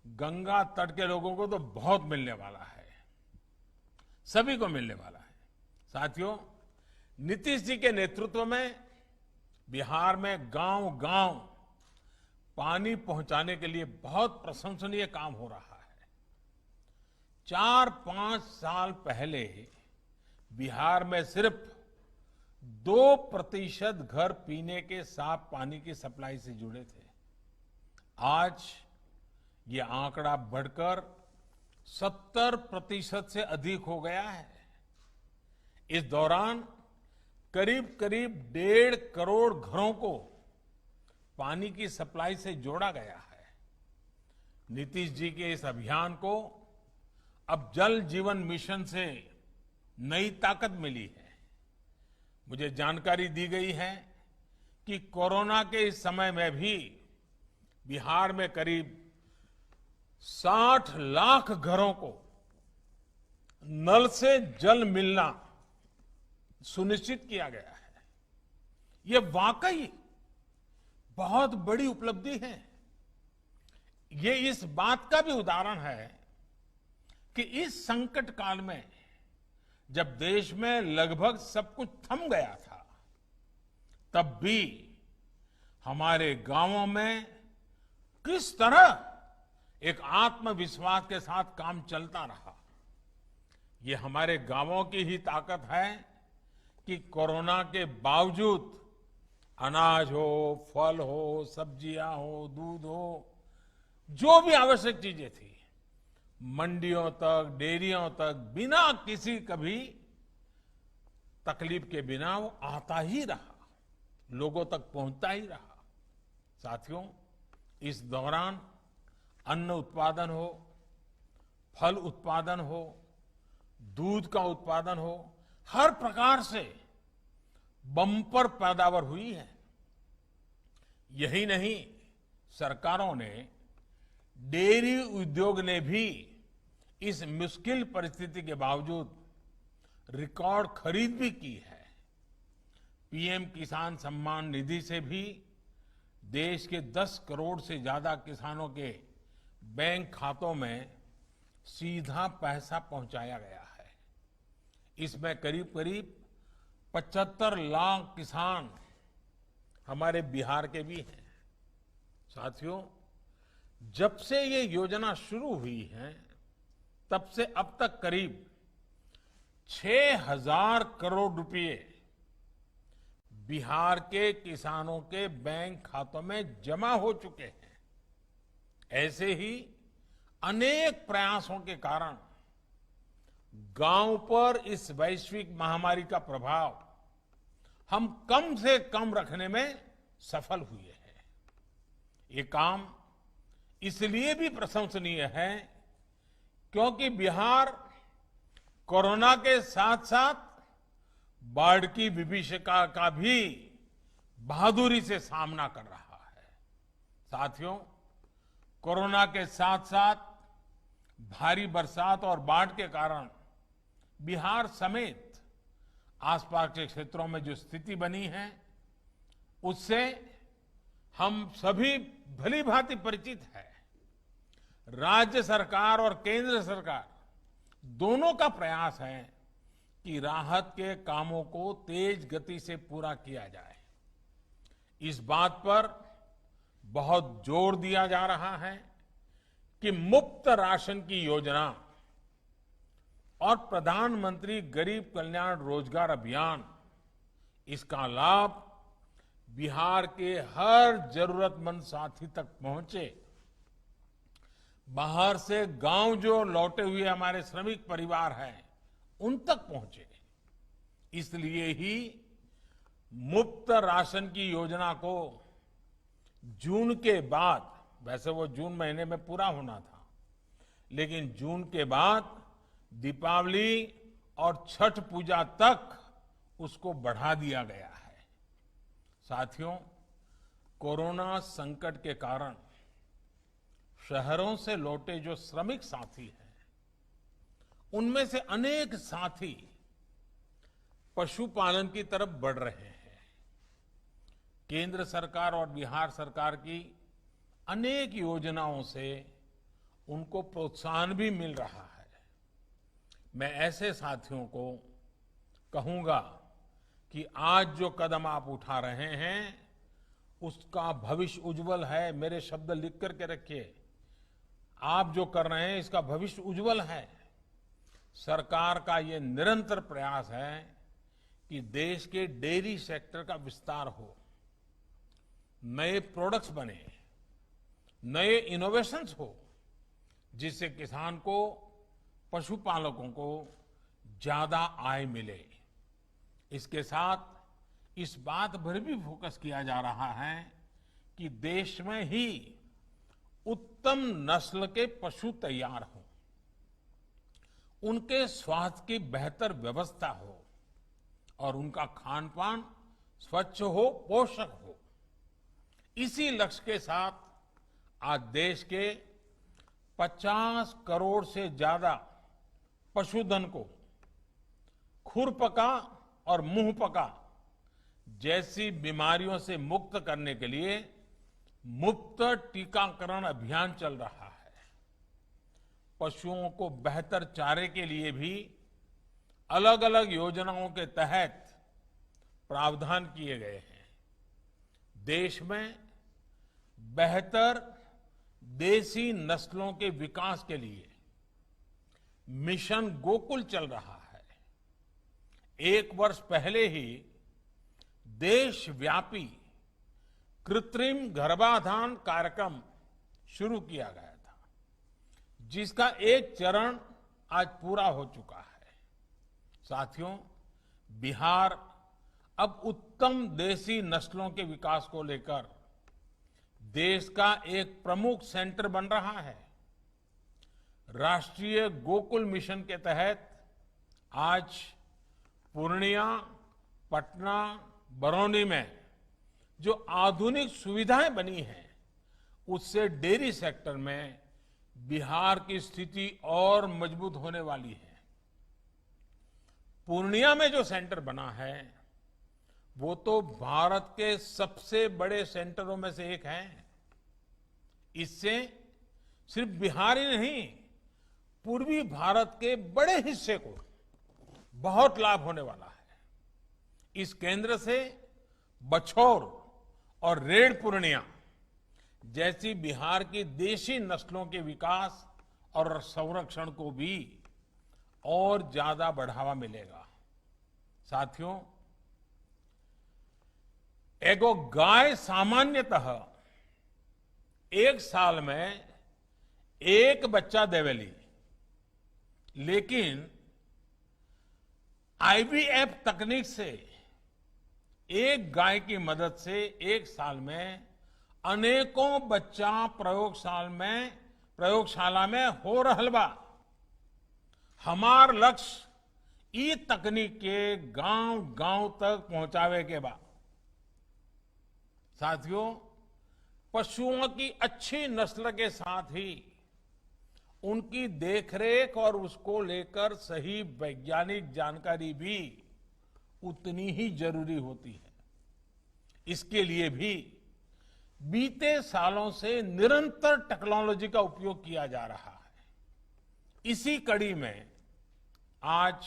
गंगा तट के लोगों को तो बहुत मिलने वाला है, सभी को मिलने वाला है। साथियों, नीतीश जी के नेतृत्व में बिहार में गांव-गांव पानी पहुंचाने के लिए बहुत प्रशंसनीय काम हो रहा है। 4-5 साल पहले बिहार में सिर्फ 2% घर पीने के साफ पानी की सप्लाई से जुड़े थे। आज ये आंकड़ा बढ़कर 70% से अधिक हो गया है। इस दौरान करीब 1.5 करोड़ घरों को पानी की सप्लाई से जोड़ा गया है। नीतीश जी के इस अभियान को अब जल जीवन मिशन से नई ताकत मिली है। मुझे जानकारी दी गई है कि कोरोना के इस समय में भी बिहार में करीब 60 लाख घरों को नल से जल मिलना सुनिश्चित किया गया है। ये वाकई बहुत बड़ी उपलब्धि है। ये इस बात का भी उदाहरण है कि इस संकट काल में जब देश में लगभग सब कुछ थम गया था, तब भी हमारे गांवों में किस तरह एक आत्मविश्वास के साथ काम चलता रहा। ये हमारे गांवों की ही ताकत है कि कोरोना के बावजूद अनाज हो, फल हो, सब्जियां हो, दूध हो, जो भी आवश्यक चीजें थी, मंडियों तक, डेयरियों तक बिना किसी कभी तकलीफ के बिना वो आता ही रहा, लोगों तक पहुंचता ही रहा। साथियों, इस दौरान अन्न उत्पादन हो, फल उत्पादन हो, दूध का उत्पादन हो, हर प्रकार से बम्पर पैदावार हुई है। यही नहीं, सरकारों ने, डेयरी उद्योग ने भी इस मुश्किल परिस्थिति के बावजूद रिकॉर्ड खरीद भी की है। पीएम किसान सम्मान निधि से भी देश के 10 करोड़ से ज्यादा किसानों के बैंक खातों में सीधा पैसा पहुंचाया गया है। इसमें करीब करीब 75 लाख किसान हमारे बिहार के भी हैं। साथियों, जब से ये योजना शुरू हुई है, तब से अब तक करीब 6,000 करोड़ रुपए बिहार के किसानों के बैंक खातों में जमा हो चुके हैं। ऐसे ही अनेक प्रयासों के कारण गांव पर इस वैश्विक महामारी का प्रभाव हम कम से कम रखने में सफल हुए हैं। ये काम इसलिए भी प्रशंसनीय है क्योंकि बिहार कोरोना के साथ साथ बाढ़ की विभीषिका का भी बहादुरी से सामना कर रहा है। साथियों, कोरोना के साथ साथ भारी बरसात और बाढ़ के कारण बिहार समेत आसपास के क्षेत्रों में जो स्थिति बनी है उससे हम सभी भली भांति परिचित है। राज्य सरकार और केंद्र सरकार दोनों का प्रयास है कि राहत के कामों को तेज गति से पूरा किया जाए। इस बात पर बहुत जोर दिया जा रहा है कि मुफ्त राशन की योजना और प्रधानमंत्री गरीब कल्याण रोजगार अभियान, इसका लाभ बिहार के हर जरूरतमंद साथी तक पहुंचे। बाहर से गांव जो लौटे हुए हमारे श्रमिक परिवार हैं, उन तक पहुंचे। इसलिए ही मुफ्त राशन की योजना को जून के बाद, वैसे वो जून महीने में पूरा होना था, लेकिन जून के बाद दीपावली और छठ पूजा तक उसको बढ़ा दिया गया है। साथियों, कोरोना संकट के कारण शहरों से लौटे जो श्रमिक साथी हैं, उनमें से अनेक साथी पशुपालन की तरफ बढ़ रहे हैं। केंद्र सरकार और बिहार सरकार की अनेक योजनाओं से उनको प्रोत्साहन भी मिल रहा है। मैं ऐसे साथियों को कहूंगा कि आज जो कदम आप उठा रहे हैं उसका भविष्य उज्जवल है। मेरे शब्द लिख करके रखिए। आप जो कर रहे हैं इसका भविष्य उज्जवल है। सरकार का ये निरंतर प्रयास है कि देश के डेयरी सेक्टर का विस्तार हो, नए प्रोडक्ट्स बने, नए इनोवेशंस हो, जिससे किसान को, पशुपालकों को ज्यादा आय मिले। इसके साथ इस बात पर भी फोकस किया जा रहा है कि देश में ही उत्तम नस्ल के पशु तैयार हों, उनके स्वास्थ्य की बेहतर व्यवस्था हो और उनका खान पान स्वच्छ हो, पोषक हो। इसी लक्ष्य के साथ आज देश के 50 करोड़ से ज्यादा पशुधन को खुरपका और मुंहपका जैसी बीमारियों से मुक्त करने के लिए मुफ्त टीकाकरण अभियान चल रहा है। पशुओं को बेहतर चारे के लिए भी अलग अलग योजनाओं के तहत प्रावधान किए गए हैं। देश में बेहतर देसी नस्लों के विकास के लिए मिशन गोकुल चल रहा है। 1 वर्ष पहले ही देशव्यापी कृत्रिम गर्भाधान कार्यक्रम शुरू किया गया था, जिसका एक चरण आज पूरा हो चुका है। साथियों, बिहार अब उत्तम देसी नस्लों के विकास को लेकर देश का एक प्रमुख सेंटर बन रहा है। राष्ट्रीय गोकुल मिशन के तहत आज पूर्णिया, पटना, बरौनी में जो आधुनिक सुविधाएं बनी हैं, उससे डेयरी सेक्टर में बिहार की स्थिति और मजबूत होने वाली है। पूर्णिया में जो सेंटर बना है वो तो भारत के सबसे बड़े सेंटरों में से एक है। इससे सिर्फ बिहार ही नहीं, पूर्वी भारत के बड़े हिस्से को बहुत लाभ होने वाला है। इस केंद्र से बछौर और रेड पूर्णिया जैसी बिहार की देशी नस्लों के विकास और संरक्षण को भी और ज्यादा बढ़ावा मिलेगा। साथियों, एगो गाय सामान्यतः 1 साल में 1 बच्चा देवेली, लेकिन आईवीएफ तकनीक से एक गाय की मदद से 1 साल में अनेकों बच्चा प्रयोगशाला में हो रहल बा। हमार लक्ष्य ई तकनीक के गांव गांव तक पहुंचावे के बा। साथियों, पशुओं की अच्छी नस्ल के साथ ही उनकी देखरेख और उसको लेकर सही वैज्ञानिक जानकारी भी उतनी ही जरूरी होती है। इसके लिए भी बीते सालों से निरंतर टेक्नोलॉजी का उपयोग किया जा रहा है। इसी कड़ी में आज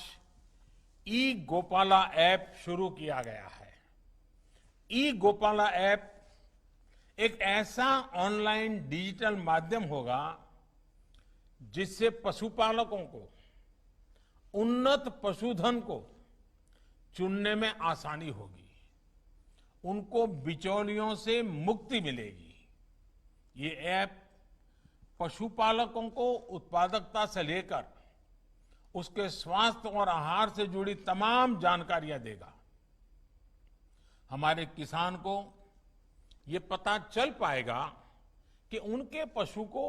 ई गोपाला ऐप शुरू किया गया है। ई गोपाला ऐप एक ऐसा ऑनलाइन डिजिटल माध्यम होगा जिससे पशुपालकों को उन्नत पशुधन को चुनने में आसानी होगी, उनको बिचौलियों से मुक्ति मिलेगी। ये ऐप पशुपालकों को उत्पादकता से लेकर उसके स्वास्थ्य और आहार से जुड़ी तमाम जानकारियां देगा। हमारे किसान को ये पता चल पाएगा कि उनके पशु को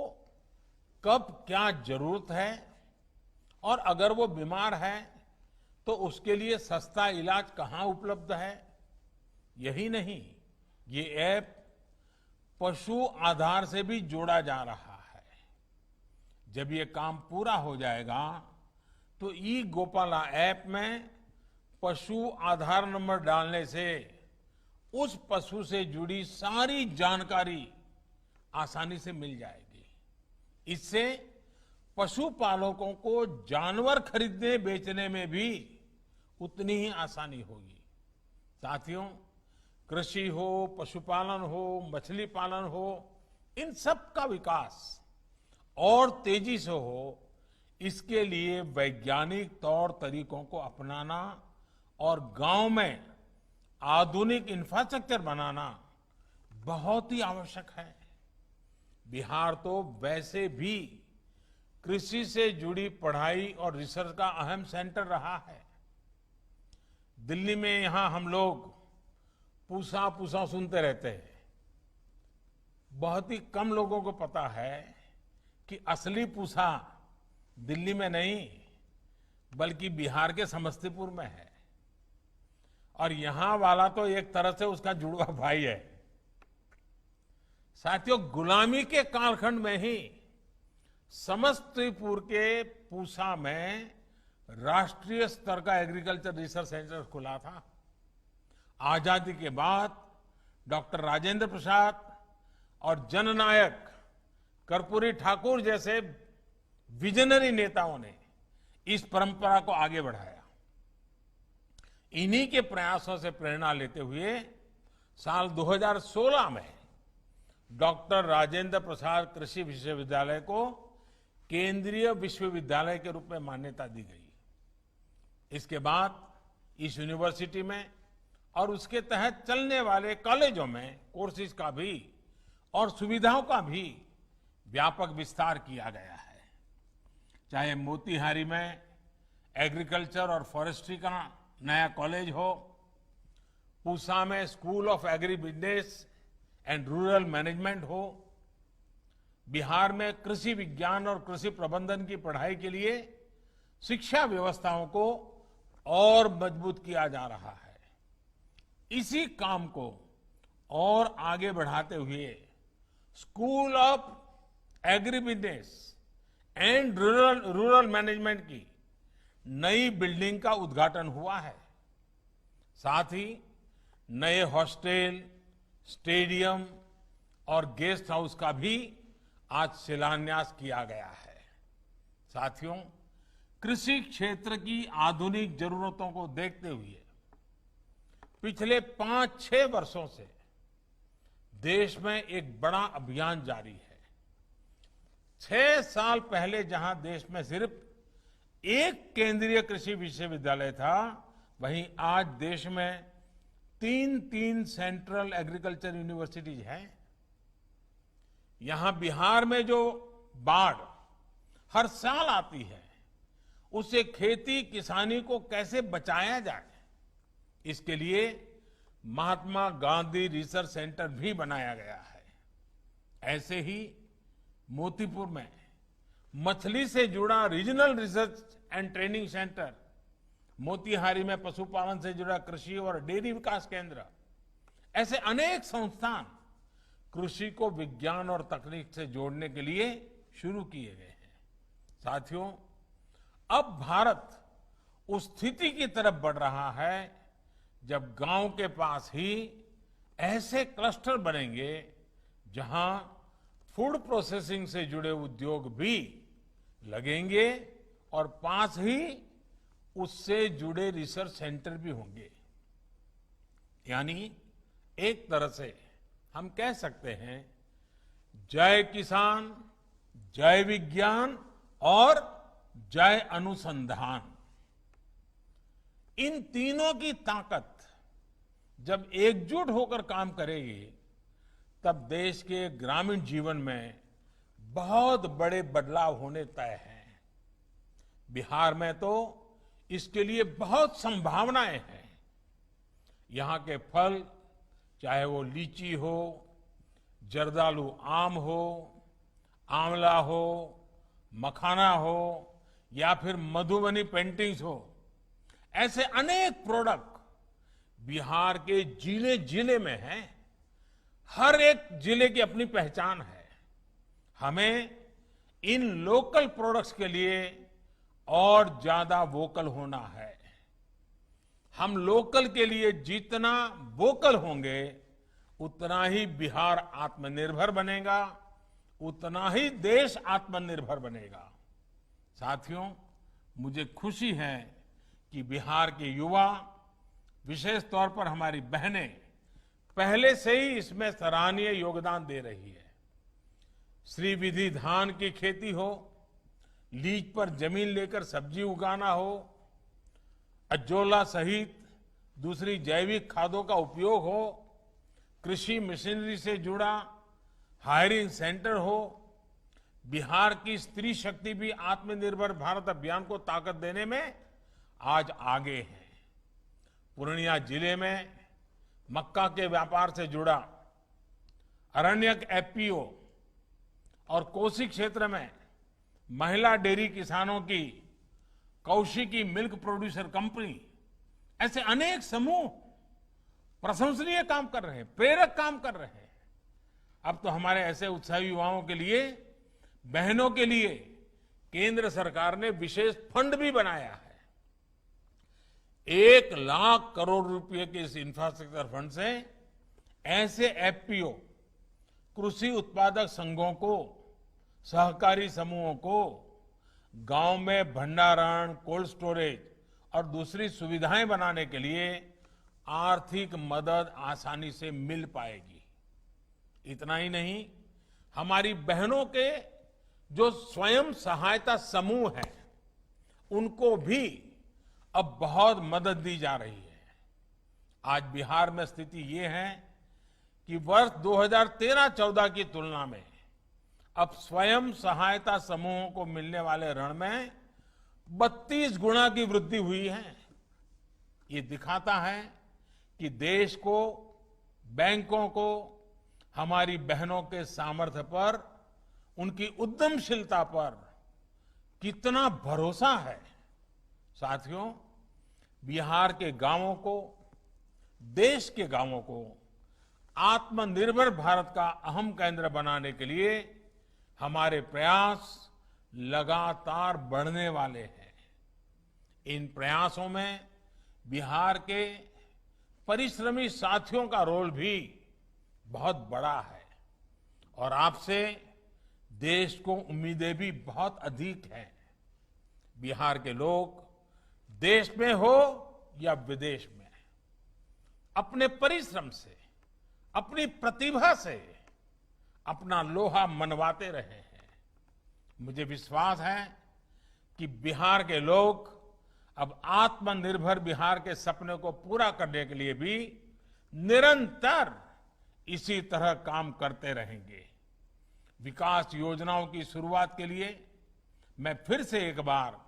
कब क्या जरूरत है और अगर वो बीमार है तो उसके लिए सस्ता इलाज कहां उपलब्ध है। यही नहीं, ये ऐप पशु आधार से भी जोड़ा जा रहा है। जब ये काम पूरा हो जाएगा तो ई गोपाला ऐप में पशु आधार नंबर डालने से उस पशु से जुड़ी सारी जानकारी आसानी से मिल जाएगी। इससे पशुपालकों को जानवर खरीदने बेचने में भी उतनी ही आसानी होगी। साथियों, कृषि हो, पशुपालन हो, मछली पालन हो, इन सब का विकास और तेजी से हो, इसके लिए वैज्ञानिक तौर तरीकों को अपनाना और गांव में आधुनिक इंफ्रास्ट्रक्चर बनाना बहुत ही आवश्यक है। बिहार तो वैसे भी कृषि से जुड़ी पढ़ाई और रिसर्च का अहम सेंटर रहा है। दिल्ली में यहां हम लोग पूसा सुनते रहते हैं। बहुत ही कम लोगों को पता है कि असली पूसा दिल्ली में नहीं बल्कि बिहार के समस्तीपुर में है, और यहां वाला तो एक तरह से उसका जुड़वा भाई है। साथियों, गुलामी के कालखंड में ही समस्तीपुर के पूसा में राष्ट्रीय स्तर का एग्रीकल्चर रिसर्च सेंटर खुला था। आजादी के बाद डॉक्टर राजेंद्र प्रसाद और जननायक कर्पूरी ठाकुर जैसे विजनरी नेताओं ने इस परंपरा को आगे बढ़ाया। इन्हीं के प्रयासों से प्रेरणा लेते हुए साल 2016 में डॉक्टर राजेंद्र प्रसाद कृषि विश्वविद्यालय को केंद्रीय विश्वविद्यालय के रूप में मान्यता दी गई। इसके बाद इस यूनिवर्सिटी में और उसके तहत चलने वाले कॉलेजों में कोर्सेज का भी और सुविधाओं का भी व्यापक विस्तार किया गया है। चाहे मोतिहारी में एग्रीकल्चर और फॉरेस्ट्री का नया कॉलेज हो, पूसा में school of agri business and rural management हो, बिहार में कृषि विज्ञान और कृषि प्रबंधन की पढ़ाई के लिए शिक्षा व्यवस्थाओं को और मजबूत किया जा रहा है। इसी काम को और आगे बढ़ाते हुए school of agri business and rural management की नई बिल्डिंग का उद्घाटन हुआ है। साथ ही नए हॉस्टल, स्टेडियम और गेस्ट हाउस का भी आज शिलान्यास किया गया है। साथियों, कृषि क्षेत्र की आधुनिक जरूरतों को देखते हुए पिछले 5-6 वर्षों से देश में एक बड़ा अभियान जारी है। 6 साल पहले जहां देश में सिर्फ एक केंद्रीय कृषि विश्वविद्यालय था, वहीं आज देश में 3 सेंट्रल एग्रीकल्चर यूनिवर्सिटीज हैं। यहां बिहार में जो बाढ़ हर साल आती है, उससे खेती किसानी को कैसे बचाया जाए, इसके लिए महात्मा गांधी रिसर्च सेंटर भी बनाया गया है। ऐसे ही मोतीपुर में मछली से जुड़ा regional research and training centre, Motihari में पशुपालन से जुड़ा कृषि और डेयरी विकास केंद्र, ऐसे अनेक संस्थान कृषि को विज्ञान और तकनीक से जोड़ने के लिए शुरू किए गए हैं। साथियों, अब भारत उस स्थिति की तरफ बढ़ रहा है जब गांव के पास ही ऐसे क्लस्टर बनेंगे जहां फूड प्रोसेसिंग से जुड़े उद्योग भी लगेंगे और पास ही उससे जुड़े रिसर्च सेंटर भी होंगे। यानी एक तरह से हम कह सकते हैं, जय किसान, जय विज्ञान और जय अनुसंधान। इन तीनों की ताकत जब एकजुट होकर काम करेगी तब देश के ग्रामीण जीवन में बहुत बड़े बदलाव होने तय हैं। बिहार में तो इसके लिए बहुत संभावनाएं हैं। यहां के फल, चाहे वो लीची हो, जर्दालू आम हो, आंवला हो, मखाना हो या फिर मधुबनी पेंटिंग्स हो, ऐसे अनेक प्रोडक्ट बिहार के जिले जिले में हैं। हर एक जिले की अपनी पहचान है। हमें इन लोकल प्रोडक्ट्स के लिए और ज्यादा वोकल होना है। हम लोकल के लिए जितना वोकल होंगे उतना ही बिहार आत्मनिर्भर बनेगा, उतना ही देश आत्मनिर्भर बनेगा। साथियों, मुझे खुशी है कि बिहार के युवा, विशेष तौर पर हमारी बहनें, पहले से ही इसमें सराहनीय योगदान दे रही है। श्रीविधि धान की खेती हो, लीज पर जमीन लेकर सब्जी उगाना हो, अजोला सहित दूसरी जैविक खादों का उपयोग हो, कृषि मशीनरी से जुड़ा हायरिंग सेंटर हो, बिहार की स्त्री शक्ति भी आत्मनिर्भर भारत अभियान को ताकत देने में आज आगे है। पूर्णिया जिले में मक्का के व्यापार से जुड़ा अरण्यक एफपीओ और कोसी क्षेत्र में महिला डेयरी किसानों की कौशिकी मिल्क प्रोड्यूसर कंपनी, ऐसे अनेक समूह प्रशंसनीय काम कर रहे हैं, प्रेरक काम कर रहे हैं। अब तो हमारे ऐसे उत्साही युवाओं के लिए, बहनों के लिए केंद्र सरकार ने विशेष फंड भी बनाया है। 1 लाख करोड़ रुपए के इस इंफ्रास्ट्रक्चर फंड से ऐसे एफपीओ, कृषि उत्पादक संघों को, सहकारी समूहों को गांव में भंडारण, कोल्ड स्टोरेज और दूसरी सुविधाएं बनाने के लिए आर्थिक मदद आसानी से मिल पाएगी। इतना ही नहीं, हमारी बहनों के जो स्वयं सहायता समूह हैं, उनको भी अब बहुत मदद दी जा रही है। आज बिहार में स्थिति ये है कि वर्ष 2013-14 की तुलना में अब स्वयं सहायता समूहों को मिलने वाले ऋण में 32 गुना की वृद्धि हुई है। ये दिखाता है कि देश को, बैंकों को हमारी बहनों के सामर्थ्य पर, उनकी उद्यमशीलता पर कितना भरोसा है। साथियों, बिहार के गांवों को, देश के गांवों को आत्मनिर्भर भारत का अहम केंद्र बनाने के लिए हमारे प्रयास लगातार बढ़ने वाले हैं। इन प्रयासों में बिहार के परिश्रमी साथियों का रोल भी बहुत बड़ा है और आपसे देश को उम्मीदें भी बहुत अधिक हैं। बिहार के लोग देश में हो या विदेश में, अपने परिश्रम से, अपनी प्रतिभा से अपना लोहा मनवाते रहे हैं। मुझे विश्वास है कि बिहार के लोग अब आत्मनिर्भर बिहार के सपने को पूरा करने के लिए भी निरंतर इसी तरह काम करते रहेंगे। विकास योजनाओं की शुरुआत के लिए मैं फिर से एक बार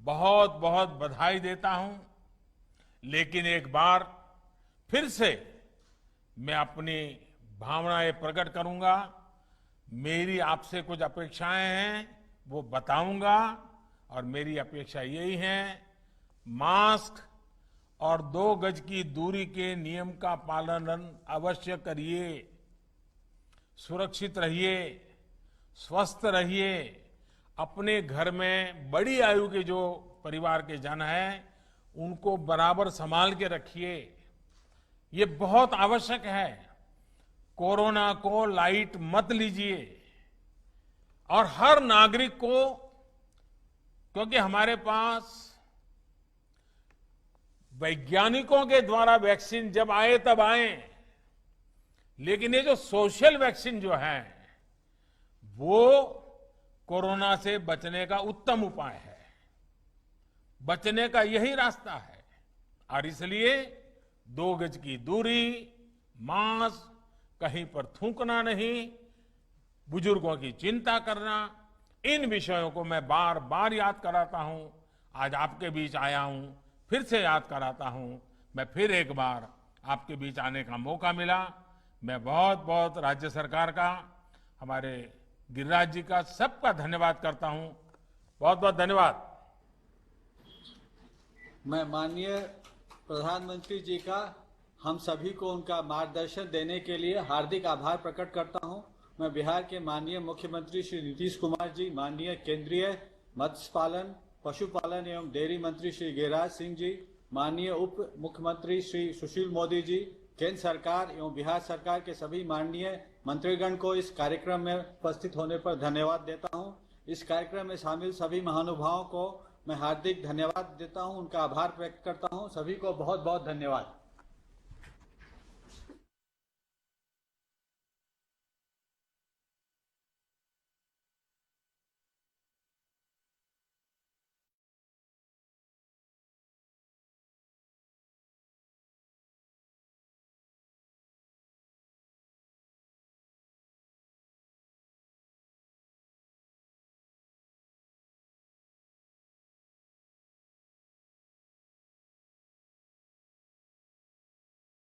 बहुत बहुत बधाई देता हूं, लेकिन एक बार फिर से मैं अपनी भावनाएं प्रकट करूंगा मेरी आपसे कुछ अपेक्षाएं हैं वो बताऊंगा, और मेरी अपेक्षा यही है, मास्क और 2 गज की दूरी के नियम का पालन अवश्य करिए, सुरक्षित रहिए, स्वस्थ रहिए, अपने घर में बड़ी आयु के जो परिवार के जन हैं उनको बराबर संभाल के रखिए, ये बहुत आवश्यक है। कोरोना को लाइट मत लीजिए, और हर नागरिक को, क्योंकि हमारे पास वैज्ञानिकों के द्वारा वैक्सीन जब आए तब आए, लेकिन ये जो सोशल वैक्सीन जो है वो कोरोना से बचने का उत्तम उपाय है, बचने का यही रास्ता है। और इसलिए 2 गज की दूरी, मास्क, कहीं पर थूकना नहीं, बुजुर्गों की चिंता करना, इन विषयों को मैं बार बार याद कराता हूं। आज आपके बीच आया हूं, फिर से याद कराता हूं। मैं फिर एक बार आपके बीच आने का मौका मिला, मैं बहुत बहुत राज्य सरकार का, हमारे गिरिराज जी का, सबका धन्यवाद करता हूं। बहुत बहुत धन्यवाद। मैं माननीय प्रधानमंत्री जी का हम सभी को उनका मार्गदर्शन देने के लिए हार्दिक आभार प्रकट करता हूं। मैं बिहार के माननीय मुख्यमंत्री श्री नीतीश कुमार जी, माननीय केंद्रीय मत्स्य पालन, पशुपालन एवं डेयरी मंत्री श्री गिरिराज सिंह जी, माननीय उप मुख्यमंत्री श्री सुशील मोदी जी, केंद्र सरकार एवं बिहार सरकार के सभी माननीय मंत्रीगण को इस कार्यक्रम में उपस्थित होने पर धन्यवाद देता हूं। इस कार्यक्रम में शामिल सभी महानुभावों को मैं हार्दिक धन्यवाद देता हूं, उनका आभार व्यक्त करता हूं। सभी को बहुत बहुत धन्यवाद।